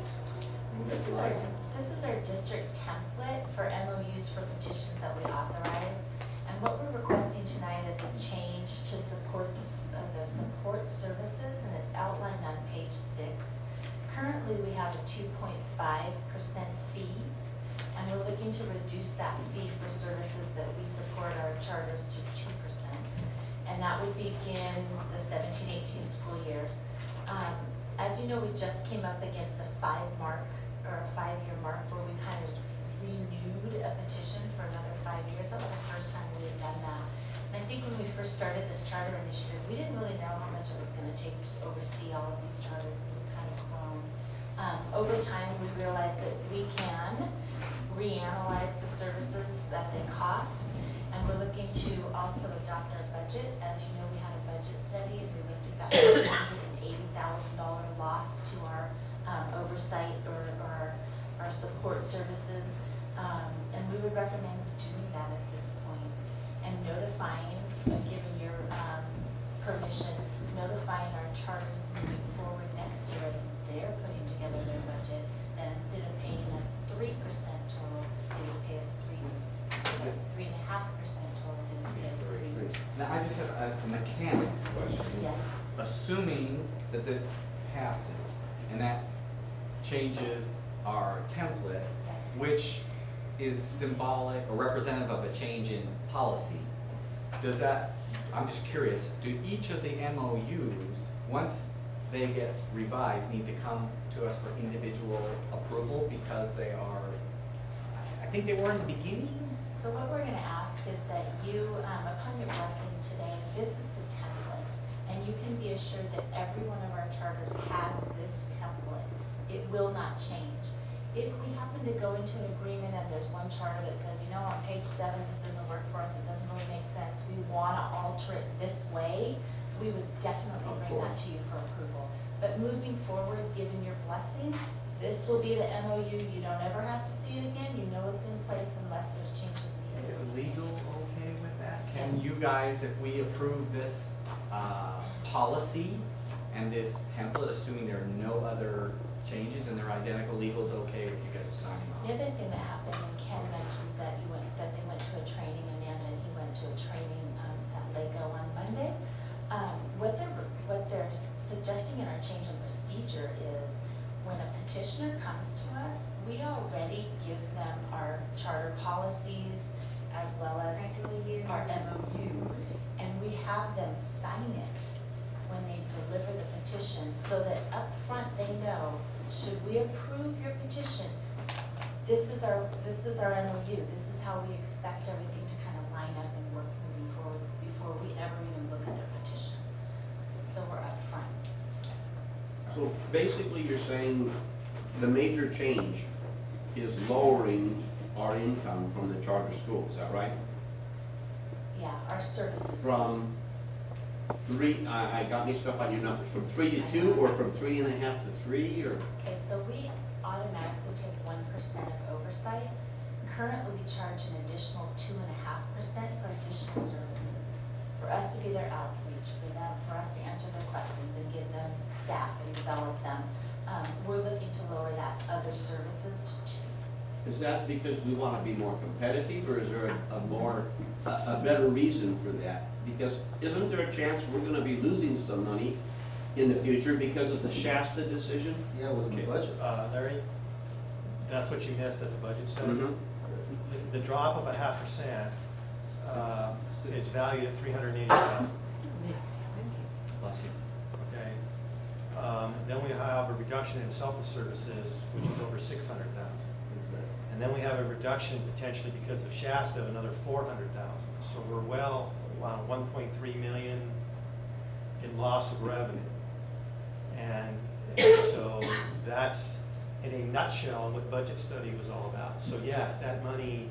This is our district template for MOUs for petitions that we authorize. And what we're requesting tonight is a change to support the support services, and it's outlined on page 6. Currently, we have a 2.5% fee, and we're looking to reduce that fee for services that we support our charters to 2%. And that would begin the 17-18 school year. As you know, we just came up against a 5-year mark where we kind of renewed a petition for another 5 years. That was the first time we had done that. And I think when we first started this charter initiative, we didn't really know how much it was going to take to oversee all of these charters. We've kind of grown. Over time, we realized that we can reanalyze the services that they cost, and we're looking to also adopt our budget. As you know, we had a budget study, and we looked at that $180,000 loss to our oversight or our support services, and we would recommend doing that at this point, and notifying, given your permission, notifying our charters moving forward next year as they're putting together their budget, that instead of paying us 3% total, they would pay us 3.5% total, they would pay us 3%. Now, I just have, it's a mechanics question. Yes. Assuming that this passes and that changes our template, Yes. which is symbolic or representative of a change in policy, does that, I'm just curious, do each of the MOUs, once they get revised, need to come to us for individual approval because they are, I think they were in the beginning? So what we're gonna ask is that you, upon your blessing today, this is the template, and you can be assured that every one of our charters has this template. It will not change. If we happen to go into an agreement and there's one charter that says, you know, on page 7, this doesn't work for us, it doesn't really make sense, we wanna alter it this way, we would definitely bring that to you for approval. But moving forward, given your blessing, this will be the MOU, you don't ever have to see it again, you know it's in place unless there's changes needed. Is legal okay with that? Can you guys, if we approve this policy and this template, assuming there are no other changes and they're identical, legal's okay with you guys signing off? The other thing that happened, and Ken mentioned that they went to a training, Amanda, and he went to a training at Lego on Monday. What they're suggesting in our change in procedure is when a petitioner comes to us, we already give them our charter policies as well as our MOU, and we have them sign it when they deliver the petition, so that up front they know, should we approve your petition, this is our MOU, this is how we expect everything to kind of line up and work moving forward before we ever even look at their petition. So we're up front. So basically, you're saying the major change is lowering our income from the charter school, is that right? Yeah, our services. From 3, I got mixed up on your numbers, from 3 to 2, or from 3.5 to 3, or? Okay, so we automatically take 1% of oversight. Currently, we charge an additional 2.5% for additional services. For us to be their outreach, for us to answer their questions and give them staff and develop them, we're looking to lower that other services to 2. Is that because we want to be more competitive, or is there a better reason for that? Because isn't there a chance we're going to be losing some money in the future because of the Shasta decision? Yeah, it was in the budget. Larry, that's what you missed at the budget study? Mhm. The drop of 0.5% is valued at $380,000. Bless you. Okay, reduction in self services, which is over 600,000. And then we have a reduction potentially because of Shasta of another 400,000. So we're well around 1.3 million in loss of revenue. And so that's in a nutshell what budget study was all about. So yes, that money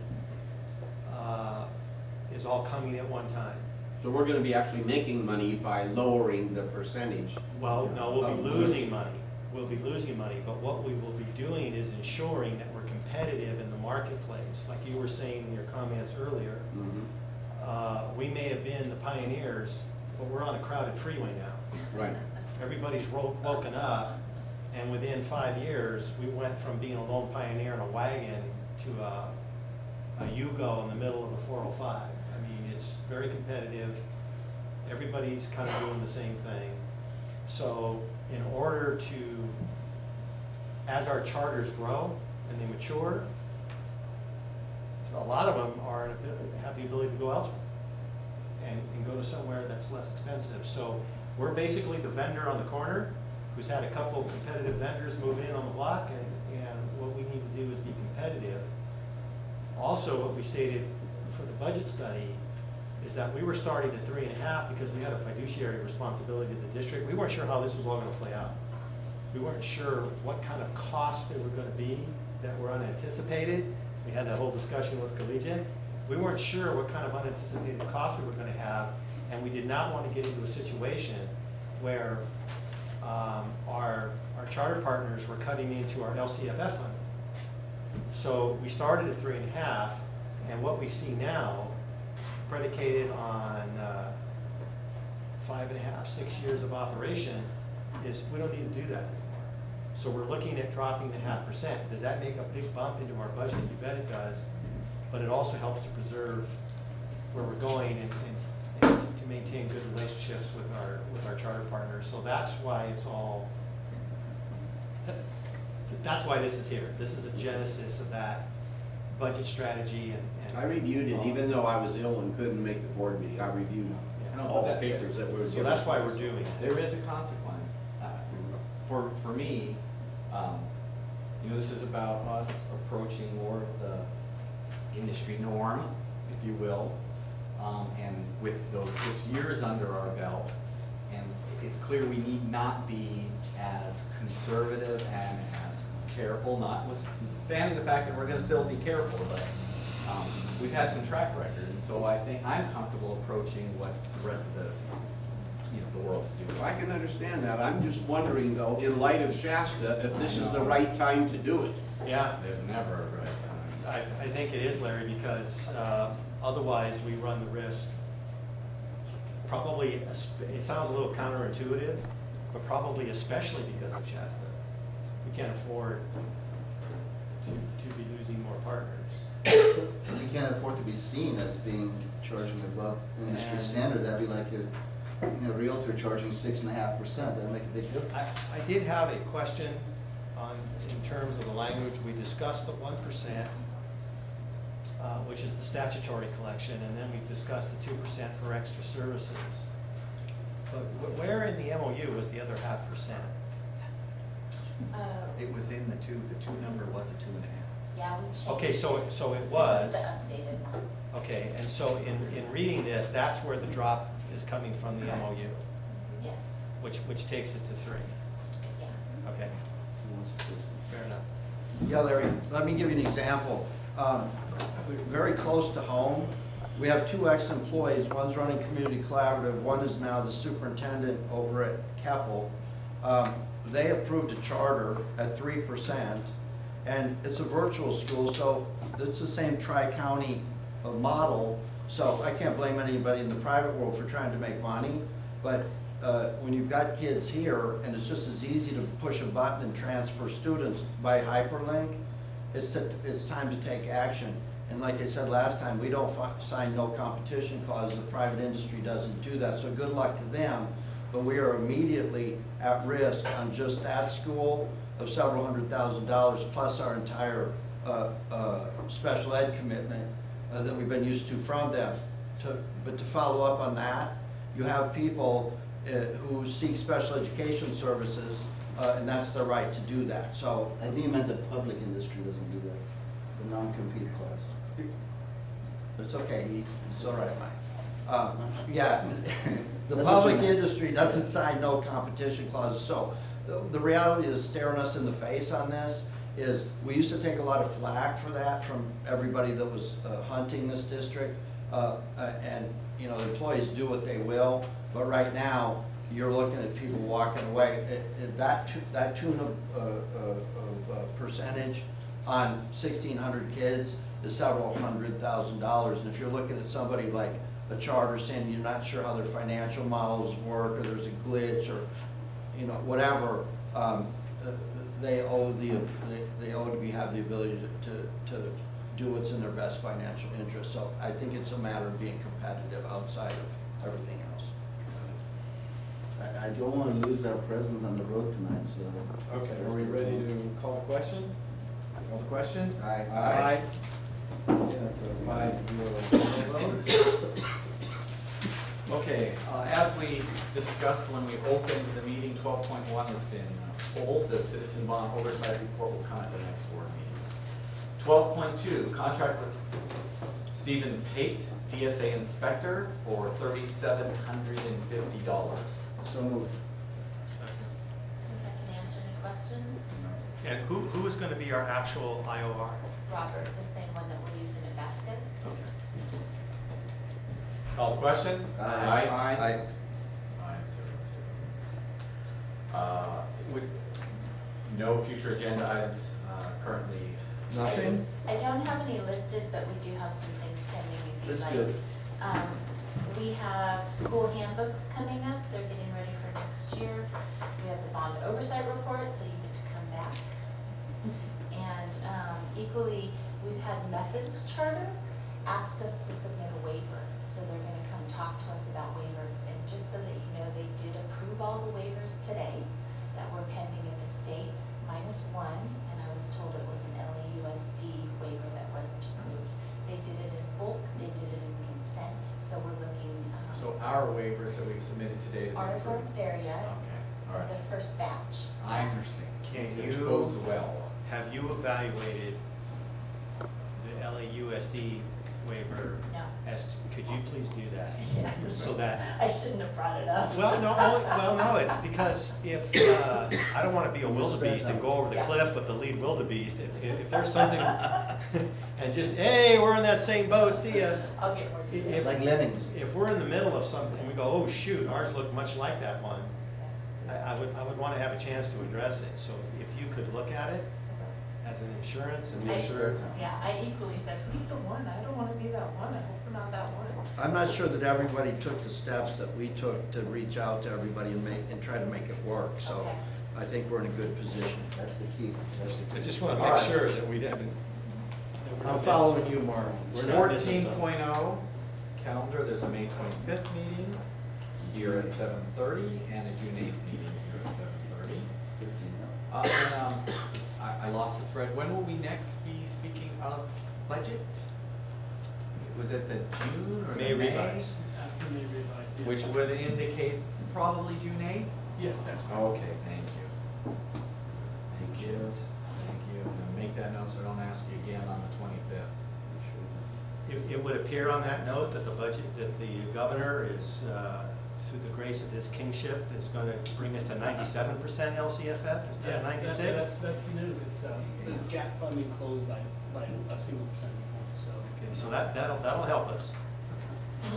is all coming at one time. So we're gonna be actually making money by lowering the percentage. Well, no, we'll be losing money. We'll be losing money, but what we will be doing is ensuring that we're competitive in the marketplace. Like you were saying in your comments earlier, we may have been the pioneers, but we're on a crowded freeway now. Right. Everybody's woken up, and within 5 years, we went from being a lone pioneer in a wagon to a Yugo in the middle of the 405. I mean, it's very competitive. Everybody's kind of doing the same thing. So in order to, as our charters grow and they mature, a lot of them have the ability to go elsewhere and go to somewhere that's less expensive. So we're basically the vendor on the corner who's had a couple of competitive vendors move in on the block, and what we need to do is be competitive. Also, what we stated for the budget study is that we were starting at 3.5 because we had a fiduciary responsibility to the district. We weren't sure how this was all going to play out. We weren't sure what kind of costs there were going to be that were unanticipated. We had that whole discussion with Collegiate. We weren't sure what kind of unanticipated costs we were going to have, and we did not want to get into a situation where our charter partners were cutting into our LCFF funding. So we started at 3.5, and what we see now, predicated on 5.5, 6 years of operation, is we don't need to do that anymore. So we're looking at dropping the 0.5%. Does that make a big bump into our budget? You bet it does. But it also helps to preserve where we're going and to maintain good relationships with our charter partners. So that's why it's all, that's why this is here. This is a genesis of that budget strategy and I reviewed it, even though I was ill and couldn't make the board meeting. I reviewed all the papers that were given. So that's why we're doing it. There is a consequence. For me, this is about us approaching more of the industry norm, if you will, and with those 6 years under our belt, and it's clear we need not be as conservative and as careful, notwithstanding the fact that we're gonna still be careful, but we've had some track record, and so I think I'm comfortable approaching what the rest of the world is doing. I can understand that. I'm just wondering, though, in light of Shasta, if this is the right time to do it. Yeah. There's never a right time. I think it is, Larry, because otherwise we run the risk, probably, it sounds a little counterintuitive, but probably especially because of Shasta. We can't afford to be losing more partners. We can't afford to be seen as being charging above industry standard. That'd be like a realtor charging 6.5%. That'd make a big difference. I did have a question in terms of the language. We discussed the 1%, which is the statutory collection, and then we discussed the 2% for extra services. But where in the MOU was the other 0.5%? It was in the two number was a 2.5. Yeah, we changed. Okay, so it was. This is the updated one. Okay, and so in reading this, that's where the drop is coming from the MOU, Yes, which takes it to 3. yeah. Okay, fair enough. Yeah, Larry, let me give you an example. Very close to home, we have 2 ex-employees. One's running Community Collaborative, one is now the superintendent over at Keppel. They approved a charter at 3%, and it's a virtual school, so it's the same tri-county model. So I can't blame anybody in the private world for trying to make money, but when you've got kids here and it's just as easy to push a button and transfer students by hyperlink, it's time to take action. And like I said last time, we don't sign no competition clauses. The private industry doesn't do that, so good luck to them. But we are immediately at risk on just that school of several $100,000 plus our entire special ed commitment that we've been used to from them. But to follow up on that, you have people who seek special education services and that's their right to do that, so. I think you meant the public industry doesn't do that, the non-compete clause. It's okay, it's all right, Mike. Yeah, the That's what you public meant. industry doesn't sign no competition clauses, so the reality is staring us in the face on this is, we used to take a lot of flack for that from everybody that was hunting this district. And, you know, the employees do what they will, but right now, you're looking at people walking away. That tune of percentage on 1,600 kids is several $100,000. And if you're looking at somebody like a charter saying you're not sure how their financial models work, or there's a glitch, or, you know, whatever, they owe to have the ability to do what's in their best financial interest. So I think it's a matter of being competitive outside of everything else. I don't want to lose our president on the road tonight, so. Okay, are we ready to call the question? Call the question? Aye. Aye. Okay, that's a 5-0 vote. Okay, as we discussed when we opened the meeting, 12.1 has been pulled. The citizen bond oversight report will come at the next board meeting. 12.2, contract with Stephen Pate, DSA inspector, for $3,750. So moved. If I can answer any questions. And who is going to be our actual IOR? Robert, the same one that we're using at Vasquez. Okay. Call the question? Aye. Aye. 5-0. With no future agenda items currently Nothing? I don't have any listed, but we do have some things pending if you'd That's like. good. We have school handbooks coming up, they're getting ready for next year. We have the bond oversight report, so you get to come back. And equally, we've had methods charter ask us to submit a waiver. So they're gonna come talk to us about waivers, and just so that you know, they did approve all the waivers today that were pending at the state, minus one, and I was told it was an LAUSD waiver that wasn't approved. They did it in bulk, they did it in consent, so we're looking. So our waivers that we've submitted today. to be Ours approved. aren't there yet, Okay, all right. the first batch. I understand. Can Which you- bodes well. Have you evaluated the LAUSD waiver? No. Could you please do that? Yeah. So that, I shouldn't have brought it up. no, it's because if, I don't want to be a wildebeest and go over the cliff with the lead wildebeest. If there's something, and just, hey, we're in that same boat, see ya. I'll get more details. If- Like lemmings. If we're in the middle of something and we go, oh, shoot, ours looked much like that one, I would want to have a chance to address it. So if you could look at it as an insurance and make sure. Yeah, I equally said, who's the one? I don't wanna be that one, I hope we're not that one. I'm not sure that everybody took the steps that we took to reach out to everybody and try to make it work, so Okay. I think we're in a good position. That's the key. That's the I key. just want to All make right. sure that we haven't. I'm following you, Marlon. We're not missing 14.0 calendar, there's a May 25th meeting here at 7:30 and a June 8th meeting here at 7:30. 15, no? And I lost the thread. When will we next be speaking of budget? Was it the June or the May May? revise. After May revised, yeah. Which would indicate probably June 8th? Yes, that's right. Okay, thank you. Thank you. Thank you. I'm gonna make that note so I don't ask you again on the 25th. It would appear on that note that the budget, that the governor is, through the grace of his kingship, is going to bring us to 97% LCFF instead of 96? That's the news, it's, the gap funding closed by a single percentage point, so. Okay, so that'll help us.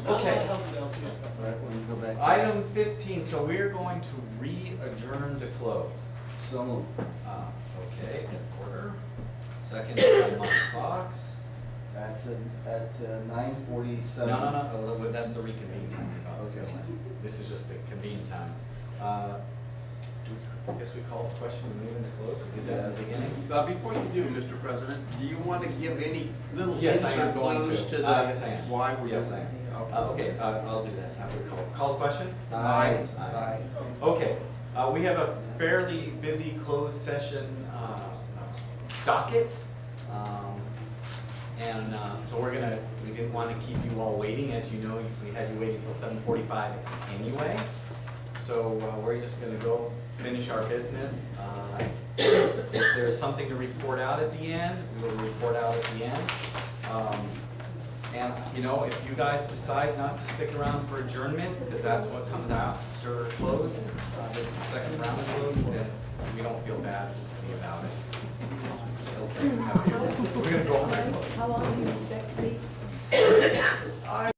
Okay. That'll help with LCFF. All right, when you go back. Item 15, so we're going to re-adjourn to close. So moved. Okay, Porter. Second by Mike Fox. At 9:47. No, that's the reconvene time. Okay. This is just the convene time. I guess we call the question and move into close, or did that at the beginning? Before you do, Mr. President, do you want to give any little Yes, hints I am or going clues to. to the? Yes, I am. Why we're Yes, doing I am. it? Okay, I'll do that. I will call the question? Aye. Aye. Okay, we have a fairly busy closed session docket. And so we didn't want to keep you all waiting. As you know, we had you waiting until 7:45 anyway. So we're just gonna go finish our business. If there's something to report out at the end, we will report out at the end. And, you know, if you guys decide not to stick around for adjournment, because that's what comes after closed, this second round is closed, then we don't feel bad about it. We're gonna go home. How long do you expect to be?